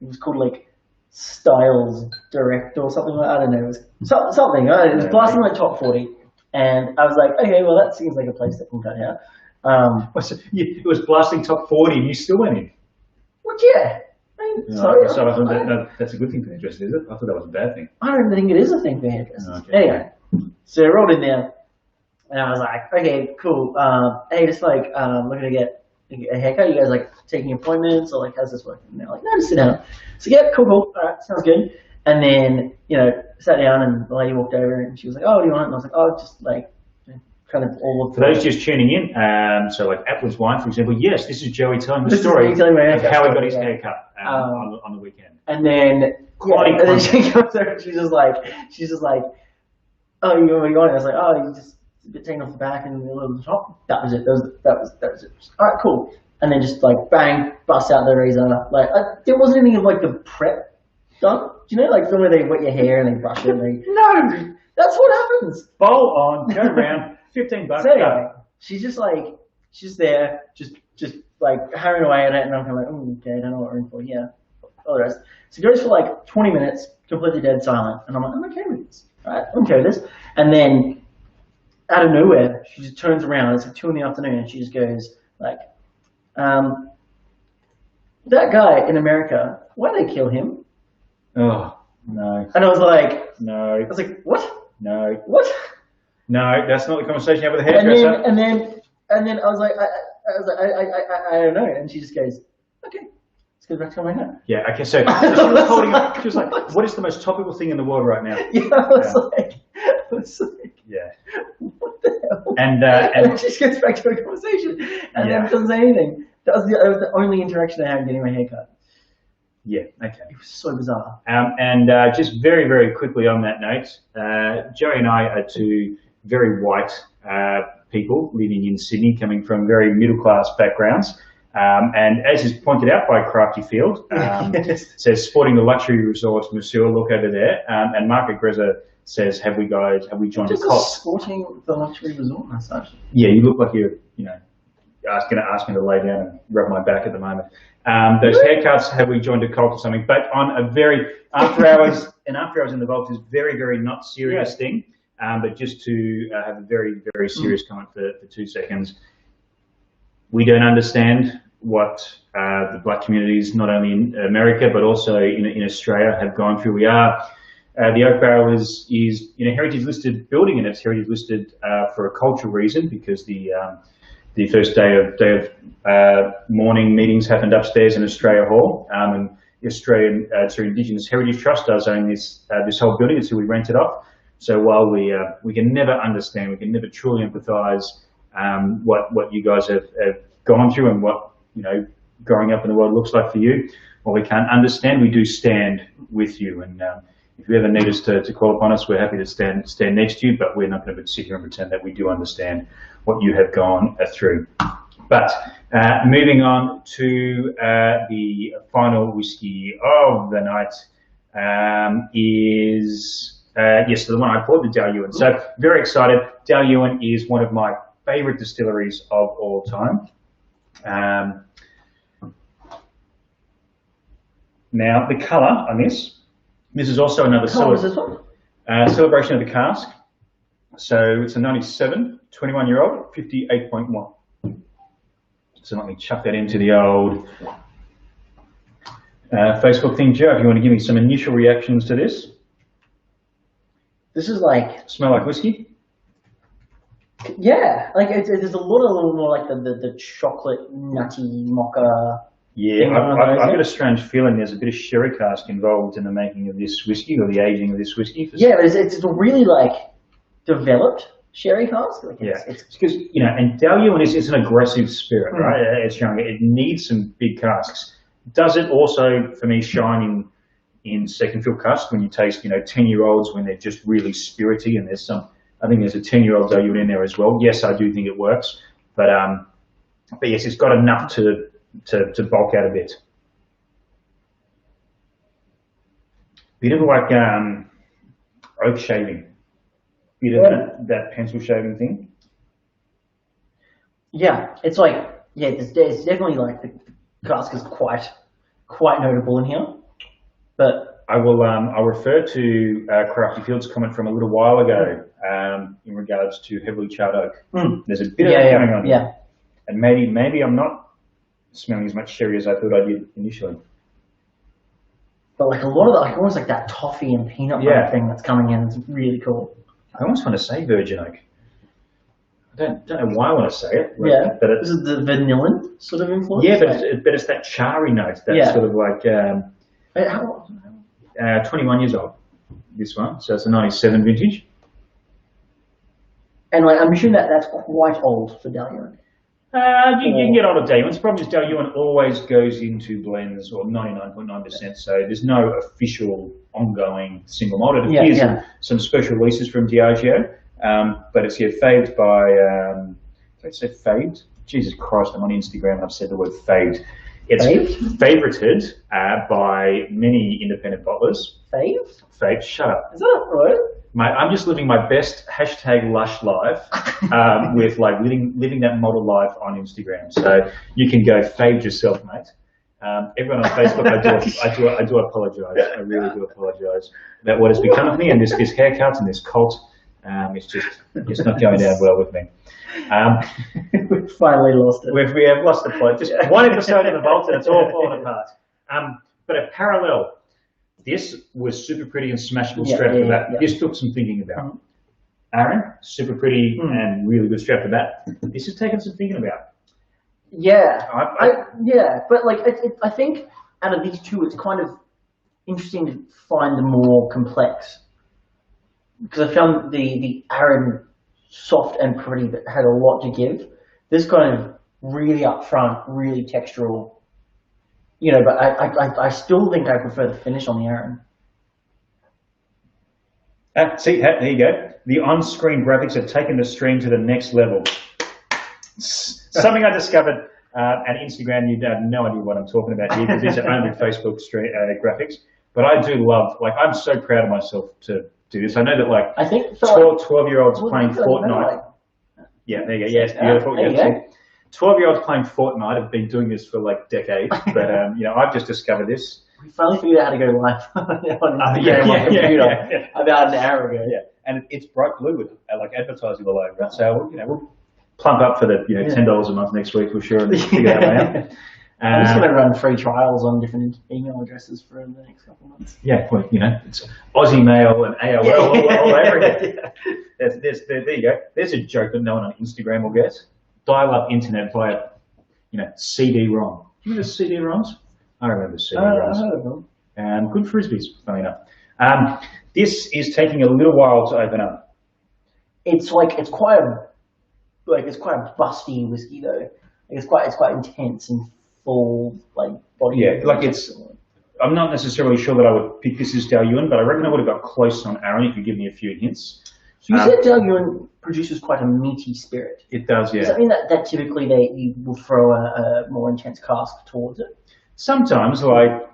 It was called, like, Styles Direct or something like that. I don't know. It was something. It was blasting my top 40. And I was like, okay, well, that seems like a place that can cut hair. It was blasting top 40 and you still went in? Well, yeah. I mean, sorry. So I thought that's a good thing for hairdressers, is it? I thought that was a bad thing. I don't think it is a thing for hairdressers. Okay. Anyway, so I rolled in there. And I was like, okay, cool. Hey, just like looking to get a haircut. You guys like taking appointments or like how's this working? And they're like, no, just sit down. So yeah, cool. All right, sounds good. And then sat down and the lady walked over and she was like, oh, what do you want? And I was like, oh, just like kind of all of. For those just tuning in, so like Atwood's Wine, for example. Yes, this is Joey telling the story of how he got his haircut on the weekend. And then she comes over and she's just like, oh, you want it? I was like, oh, you just. A bit taken off the back and a little the top. That was it. That was it. All right, cool. And then just like bang, bust out the razor. Like there wasn't any of like the prep done. Do you know, like from where they wet your hair and they brush it? And no, that's what happens. Bowl on, go around, $15. So anyway, she's there, just like hammering away at it, and I'm kind of like, oh, okay, I don't know what we're in for here. All the rest. So it goes for like 20 minutes, completely dead silent, and I'm like, I'm okay with this. Right, I'm okay with this. And then out of nowhere, she just turns around. It's like 2 PM, and she just goes like, "That guy in America, why'd they kill him?" Oh no! And I was like, "No." I was like, "What? No. What? No, that's not the conversation you have with the hairdresser." And then I was like, I don't know. And she just goes, "Okay, let's go back to my hair." Yeah. Okay. So she was holding up. She was like, "What is the most topical thing in the world right now?" Yeah. I was like, yeah. What the hell? And then she just gets back to her conversation and then doesn't say anything. That was the only interaction I had getting my haircut. Yeah, okay. It was so bizarre. And just very, very quickly on that note, Joey and I are two very white people living in Sydney, coming from very middle-class backgrounds. And as is pointed out by Crafty Field, says sporting the luxury resort Monsieur, look over there. And Mark Grezza says, have we joined a cult? Sporting the luxury resort massage. Yeah, you look like you're, going to ask me to lay down and rub my back at the moment. Those haircuts, have we joined a cult or something? But on a very, after hours in the vault is very, very not serious thing. But just to have a very, very serious comment for 2 seconds. We don't understand what the black communities, not only in America, but also in Australia, have gone through. We are, the Oak Barrel is in a heritage listed building, and it's heritage listed for a cultural reason, because the first day of morning meetings happened upstairs in Australia Hall, and the Australian Indigenous Heritage Trust does own this whole building. It's who we rent it off. So while we can never understand, we can never truly empathise what you guys have gone through and what growing up in the world looks like for you. While we can't understand, we do stand with you. And if you ever need us to call upon us, we're happy to stand next to you. But we're not going to sit here and pretend that we do understand what you have gone through. But moving on to the final whiskey of the night is yes, the one I poured, the Dalyuen. So very excited. Dalyuen is one of my favourite distilleries of all time. Now the colour on this is also another celebration of the cask. So it's a 97, 21-year-old, 58.1. So let me chuck that into the old Facebook thing. Joe, if you want to give me some initial reactions to this. This is like... Smell like whiskey? Yeah, like there's a little more like the chocolate nutty mocha Yeah, I've got a strange feeling there's a bit of sherry cask involved in the making of this whiskey or the aging of this whiskey. Yeah, but it's really like developed sherry cask. Like it's because, you know, and Dalyuen is an aggressive spirit, right? It's young. It needs some big casks. Does it also, for me, shine in second fill cask when you taste, you know, 10-year-olds when they're just really spirity, and there's some, I think there's a 10-year-old Dalyuen in there as well. Yes, I do think it works, but yes, it's got enough to bulk out a bit. Bit of like oak shaving. Bit of that pencil shaving thing. Yeah, it's like, yeah, there's definitely like the cask is quite notable in here. But I'll refer to Crafty Field's comment from a little while ago in regards to heavily charred oak. There's a bit of that going on here. And maybe I'm not smelling as much sherry as I thought I did initially. But like a lot of the, like almost like that toffee and peanut butter thing that's coming in, it's really cool. I almost want to say virgin oak. I don't know why I want to say it. But is it the vanillin sort of influence? Yeah, but it's that charry note. That sort of like. How old? 21 years old. This one, so it's a '97 vintage. And like I'm assuming that's quite old for Dalyuen. You can get older Dalyuens. The problem is Dalyuen always goes into blends, or 99.9%, so there's no official ongoing single malt. It appears in some special releases from Diageo, but it's faved by, did I say faved? Jesus Christ, I'm on Instagram and I've said the word faved. It's favorited by many independent bottlers. Faved? Faved, shut up. Is that right? Mate, I'm just living my best #lush life with like living that model life on Instagram. So you can go fade yourself, mate. Everyone on Facebook, I do apologise. I really do apologise about what has become of me and this haircut and this cult. It's not going down well with me. We've finally lost it. We have lost the plot. Just one episode in the vault and it's all falling apart. But a parallel. This was super pretty and smashable straight off the bat. This took some thinking about. Aaron, super pretty and really good straight off the bat. This has taken some thinking about. Yeah, but like I think out of these two, it's kind of interesting to find the more complex, because I found the Aaron soft and pretty but had a lot to give. This kind of really upfront, really textural. You know, but I still think I prefer the finish on the Aaron. See, there you go. The on-screen graphics have taken the stream to the next level. Something I discovered at Instagram, you have no idea what I'm talking about here because these are only Facebook graphics. But I do love, like, I'm so proud of myself to do this. I know that, like, I think 12-year-olds playing Fortnite. Yeah, there you go. Yes, beautiful. Yeah, 12-year-olds playing Fortnite have been doing this for like decades, but you know, I've just discovered this. We finally figured out how to go live on Instagram about an hour ago. Yeah, and it's bright blue with like advertising all over it. So you know, we'll plump up for the $10 a month next week for sure and figure that out. I'm just going to run free trials on different email addresses for the next couple of months. Yeah, well, you know, it's Aussie Mail and AOL all over again. There you go. There's a joke that no one on Instagram will get. Dial-up internet via, you know, CD-ROM. Do you remember CD-ROMs? I remember CD-ROMs. I heard of them. Good frisbees, funny enough. This is taking a little while to open up. It's quite a busty whiskey though. It's quite intense and full like body. Yeah, like I'm not necessarily sure that I would pick this as Dalyuen, but I reckon I would have got close on Aaron if you give me a few hints. So you said Dalyuen produces quite a meaty spirit. It does, yeah. Does that mean that typically you will throw a more intense cask towards it? Sometimes, like,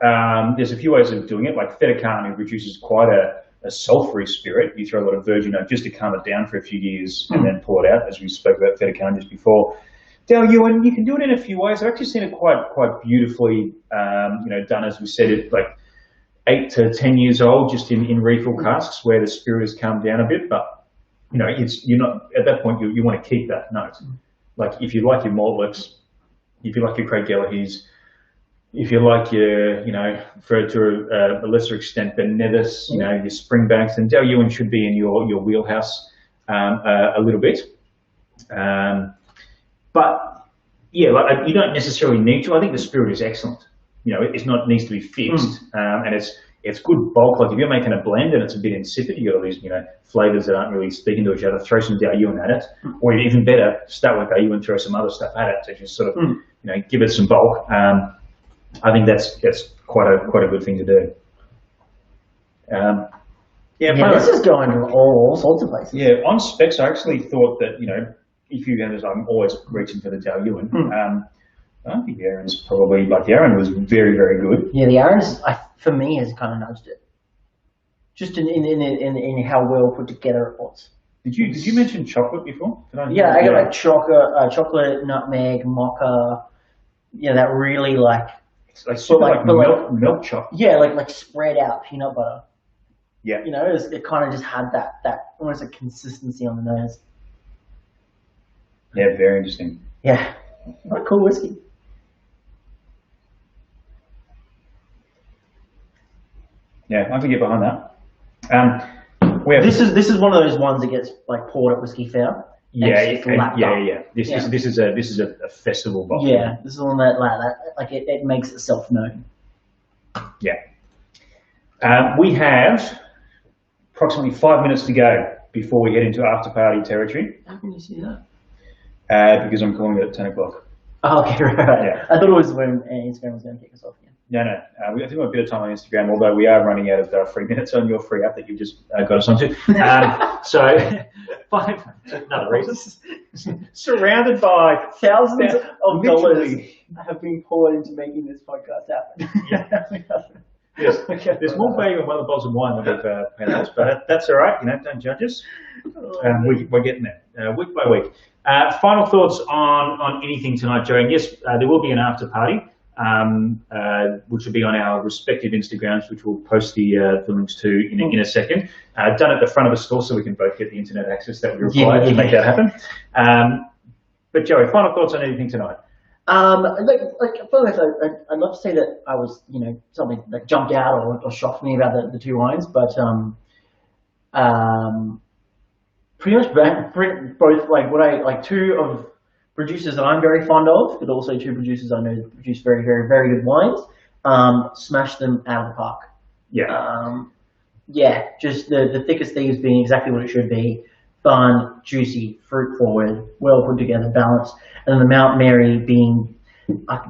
there's a few ways of doing it. Like Fetacani produces quite a sulphury spirit. You throw a lot of virgin oak just to calm it down for a few years and then pull it out, as we spoke about Fetacani just before. Dalyuen, you can do it in a few ways. I've actually seen it quite beautifully, done, as we said, it like 8 to 10 years old, just in refill casks where the spirit has calmed down a bit. But you know, you're not at that point. You want to keep that note. Like if you like your Maltworks, if you like your Craig Gallagher's, if you like your, for to a lesser extent, Ben Nevis, your Springbanks, then Dalyuen should be in your wheelhouse a little bit. But Yeah, like you don't necessarily need to. I think the spirit is excellent. You know, it's not needs to be fixed, and it's good bulk. Like if you're making a blend and it's a bit insipid, you got all these flavors that aren't really speaking to each other. Throw some Daoyuan at it, or even better, start with Daoyuan and throw some other stuff at it to just sort of give it some bulk. I think that's quite a good thing to do. This is going to all sorts of places. Yeah, on specs, I actually thought that if you I'm always reaching for the Daoyuan. I don't think the Aaron's probably, like the Aaron was very, very good. Yeah, the Aaron's, for me, has kind of nudged it. Just in how well put together it was. Did you mention chocolate before? I got like chocolate, nutmeg, mocha. Yeah, that really like. It's like sort of like milk chocolate. Yeah, like spread out peanut butter. Yeah. It kind of just had that almost a consistency on the nose. Yeah, very interesting. Yeah, what a cool whiskey. Yeah, I can get behind that. This is one of those ones that gets like poured at Whiskey Fair. Yeah. This is a festival bottle. Yeah, this is one that it makes itself known. Yeah. We have approximately 5 minutes to go before we head into after party territory. How can you see that? Because I'm calling it at 10 o'clock. Oh, okay, right. Yeah. I thought it was when Instagram was going to kick us off again. No. We have a bit of time on Instagram, although we are running out of free minutes on your free app that you just got us onto. So, another reason. Surrounded by thousands of dollars have been poured into making this podcast happen. Yeah. Yes. There's more value in one of the bottles of wine than we've paid us, but that's all right. Don't judge us. We're getting there week by week. Final thoughts on anything tonight, Joe? And yes, there will be an after party, which will be on our respective Instagrams, which we'll post the links to in a second. Done at the front of the store so we can both get the internet access that we require to make that happen. But Joey, final thoughts on anything tonight? I'd love to say that I was, something that jumped out or shocked me about the two wines, but pretty much both two of producers that I'm very fond of, but also two producers I know that produce very, very, very good wines. Smashed them out of the park. Yeah. Just the thick as thieves being exactly what it should be. Fun, juicy, fruit forward, well put together, balanced, and the Mount Mary being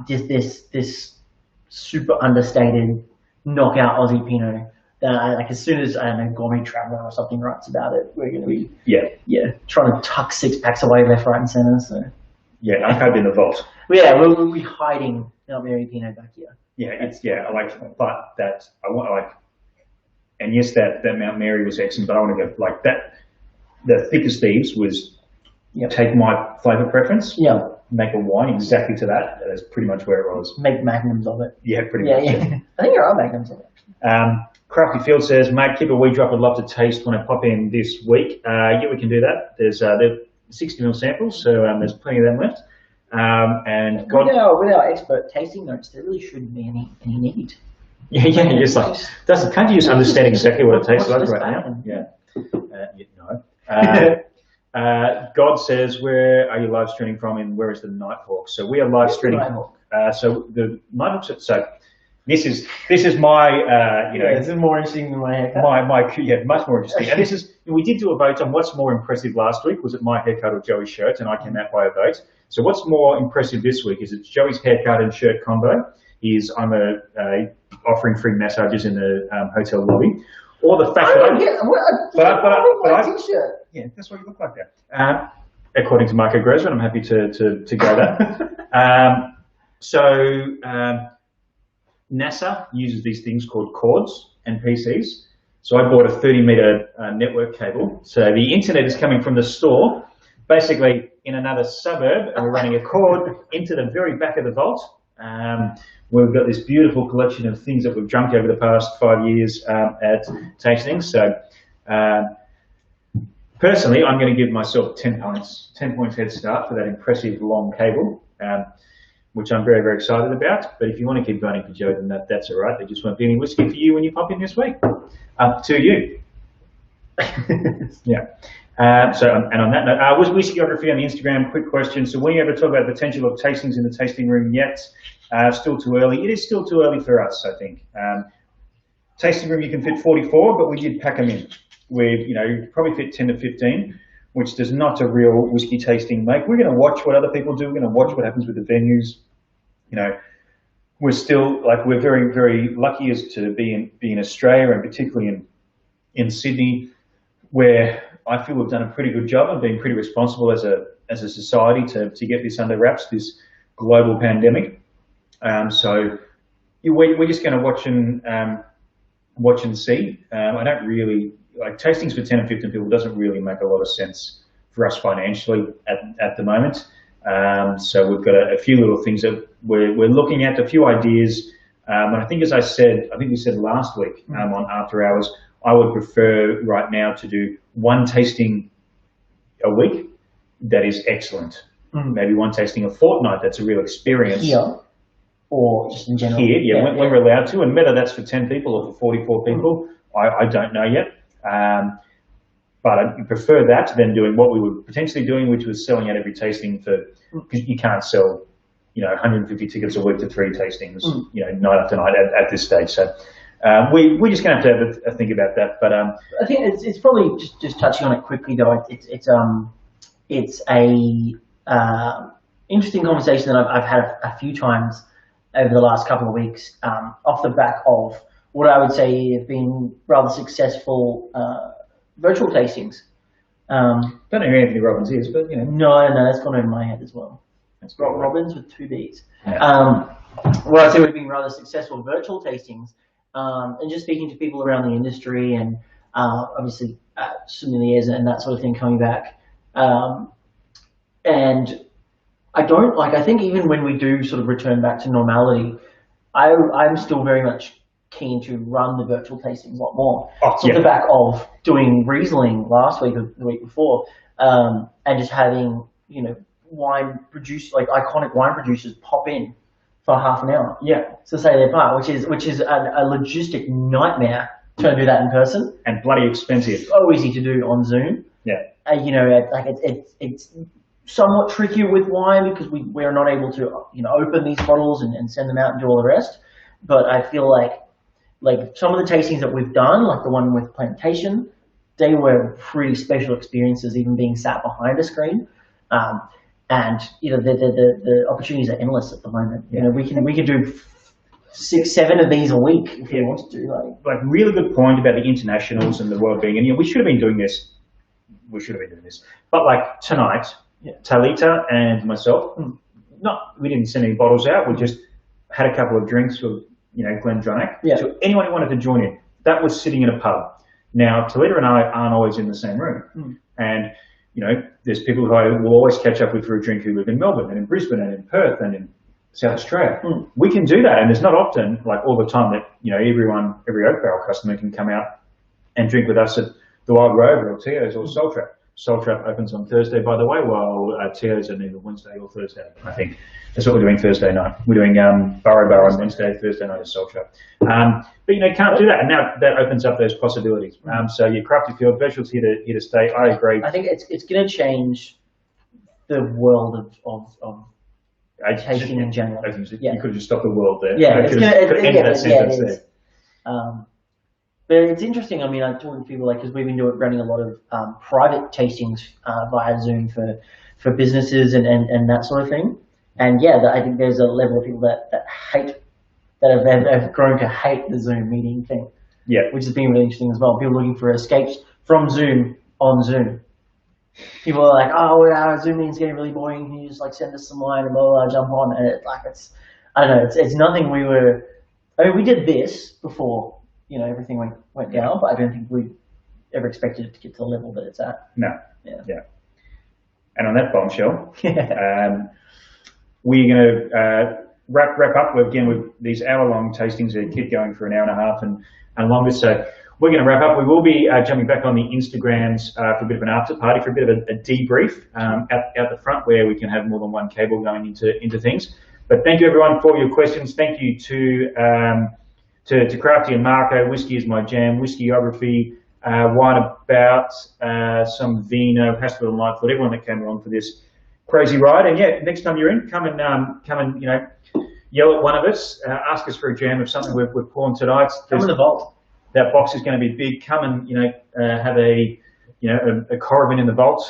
just this super understated knockout Aussie Pinot. That as soon as Gourmet Traveller or something writes about it, we're going to be trying to tuck 6 packs away left, right, and centre. So I hope in the vault. We'll be hiding Mount Mary Pinot back here. And yes, that Mount Mary was excellent, but I want to go like that. The thickest thieves was take my flavour preference, make a wine exactly to that. That's pretty much where it was. Make magnums of it. Yeah, pretty much. Yeah. I think there are magnums of it. Crafty Field says, mate, keep a wee drop. I'd love to taste when I pop in this week. We can do that. There's 60 ml samples, so there's plenty of them left. And with our expert tasting notes, there really shouldn't be any need. Just like can't you just understand exactly what it tastes like right now? God says, where are you live streaming from and where is the Nighthawk? So we are live streaming. So the Nighthawk. So this is my this is more interesting than my haircut. Much more interesting. And this is we did do a vote on what's more impressive last week. Was it my haircut or Joey's shirt? And I came out by a vote. So what's more impressive this week? Is it Joey's haircut and shirt combo? I'm offering free massages in the hotel lobby. Or the fact t-shirt. Yeah, that's what you look like there. According to Marco Grosman, I'm happy to go that. NASA uses these things called cords and PCs. So I bought a 30-meter network cable. So the internet is coming from the store, basically in another suburb, and we're running a cord into the very back of the vault. We've got this beautiful collection of things that we've drunk over the past 5 years at Tastings. So personally, I'm going to give myself 10 points head start for that impressive long cable, which I'm very, very excited about. But if you want to keep voting for Joe, then that's all right. There just won't be any whiskey for you when you pop in this week. Up to you. And on that note, was whiskyography on the Instagram? Quick question. So, when you ever talk about the potential of tastings in the tasting room yet? Still too early. It is still too early for us, I think. Tasting room, you can fit 44, but we did pack them in. You probably fit 10 to 15, which does not a real whiskey tasting make. We're going to watch what other people do. We're going to watch what happens with the venues. We're still we're very, very lucky as to be in Australia, and particularly in Sydney, where I feel we've done a pretty good job of being pretty responsible as a society to get this under wraps, this global pandemic. So we're just going to watch and see. I don't really tastings for 10 and 15 people doesn't really make a lot of sense for us financially at the moment. So we've got a few little things that we're looking at, a few ideas. And I think, as I said, we said last week on After Hours, I would prefer right now to do one tasting a week that is excellent. Maybe one tasting a fortnight that's a real experience. Here, or just in general? Here, yeah, when we're allowed to. And whether that's for 10 people or for 44 people, I don't know yet. But I prefer that than doing what we were potentially doing, which was selling out every tasting because you can't sell, 150 tickets a week to 3 tastings, night after night at this stage. So we're just going to have a think about that. But I think it's probably just touching on it quickly though. It's a interesting conversation that I've had a few times over the last couple of weeks, off the back of what I would say have been rather successful virtual tastings. Don't know who Anthony Robbins is, but No, that's gone over my head as well. It's Rob Robbins with 2 B's. Yeah. What I'd say we've been rather successful virtual tastings, and just speaking to people around the industry and obviously sommeliers and that sort of thing coming back. And I think even when we do sort of return back to normality, I'm still very much keen to run the virtual tastings a lot more. Off the back of doing Riesling last week or the week before, and just having, iconic wine producers pop in for half an hour. Yeah. To say their part, which is a logistic nightmare to do that in person. And bloody expensive. So easy to do on Zoom. Yeah. It's somewhat trickier with wine because we're not able to open these bottles and send them out and do all the rest. But I feel like some of the tastings that we've done, like the one with Plantation, they were pretty special experiences, even being sat behind a screen. And the opportunities are endless at the moment. Yeah. We can do 6, 7 of these a week if you want to do. Really good point about the internationals and the well-being. And we should have been doing this. But tonight, Talita and myself, we didn't send any bottles out. We just had a couple of drinks with Glendronach. Yeah. So anyone who wanted to join in, that was sitting in a pub. Now Talita and I aren't always in the same room, and there's people who I will always catch up with for a drink who live in Melbourne and in Brisbane and in Perth and in South Australia. We can do that, and it's not often, all the time, that every Oak Barrel customer can come out and drink with us at the Wild Rover or Tio's or Soul Trap. Soul Trap opens on Thursday, by the way, while Tio's are either Wednesday or Thursday, I think. That's what we're doing Thursday night. We're doing Burrow Bar on Wednesday, Thursday night is Soul Trap. But can't do that, and now that opens up those possibilities. So your crafty field, virtual's here to stay. I agree. I think it's going to change the world of tasting in general. You could have just stopped the world there. Yeah, it's going to. But it's interesting. I talk to people because we've been running a lot of private tastings via Zoom for businesses and that sort of thing. And I think there's a level of people that have grown to hate the Zoom meeting thing. Yeah, which has been really interesting as well. People looking for escapes from Zoom on Zoom. People are like, our Zoom meeting's getting really boring. Can you just send us some wine and blah blah, jump on? And I don't know. It's nothing we were. We did this before. Everything went down, but I don't think we ever expected it to get to the level that it's at. No. Yeah. And on that bombshell, we're going to wrap up again with these hour-long tastings that keep going for an hour and a half and longer. So we're going to wrap up. We will be jumping back on the Instagrams for a bit of an after party, for a bit of a debrief out the front, where we can have more than one cable going into things. But thank you everyone for your questions. Thank you to Crafty and Marco. Whiskey is my jam. Whiskyography. wine about some vino, Hastel and Lightfoot, everyone that came along for this crazy ride. And yeah, next time you're in, come and you know, yell at one of us, ask us for a jam of something we're pouring tonight. Come in the vault. That box is going to be big. Come and, you know, have a Coravin in the vault.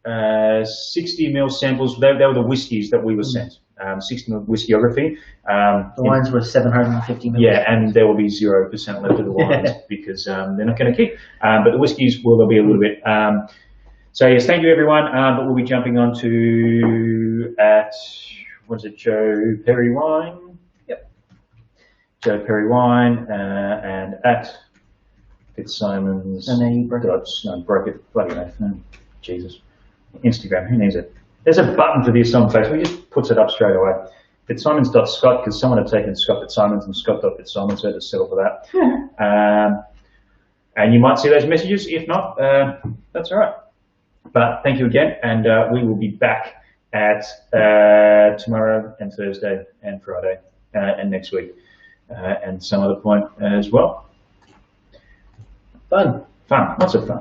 60 ml samples. They were the whiskies that we were sent. 60 ml whiskeyography. The wines were 750 ml. Yeah, and there will be 0% left of the wines because they're not going to keep. But the whiskies will be a little bit. So yes, thank you everyone. But we'll be jumping on to Joe Perry Wine. Yep. Joe Perry Wine and at Fitzsimons. And then you broke it. No, broke it. Bloody no. Jesus. Instagram, who needs it? There's a button for this on Facebook. He just puts it up straight away. Fitzsimons.scott, because someone had taken Scott Fitzsimons and Scott.Fitzsimons, so I had to settle for that. And you might see those messages. If not, that's all right. But thank you again, and we will be back at tomorrow and Thursday and Friday and next week and some other point as well. Fun. Lots of fun.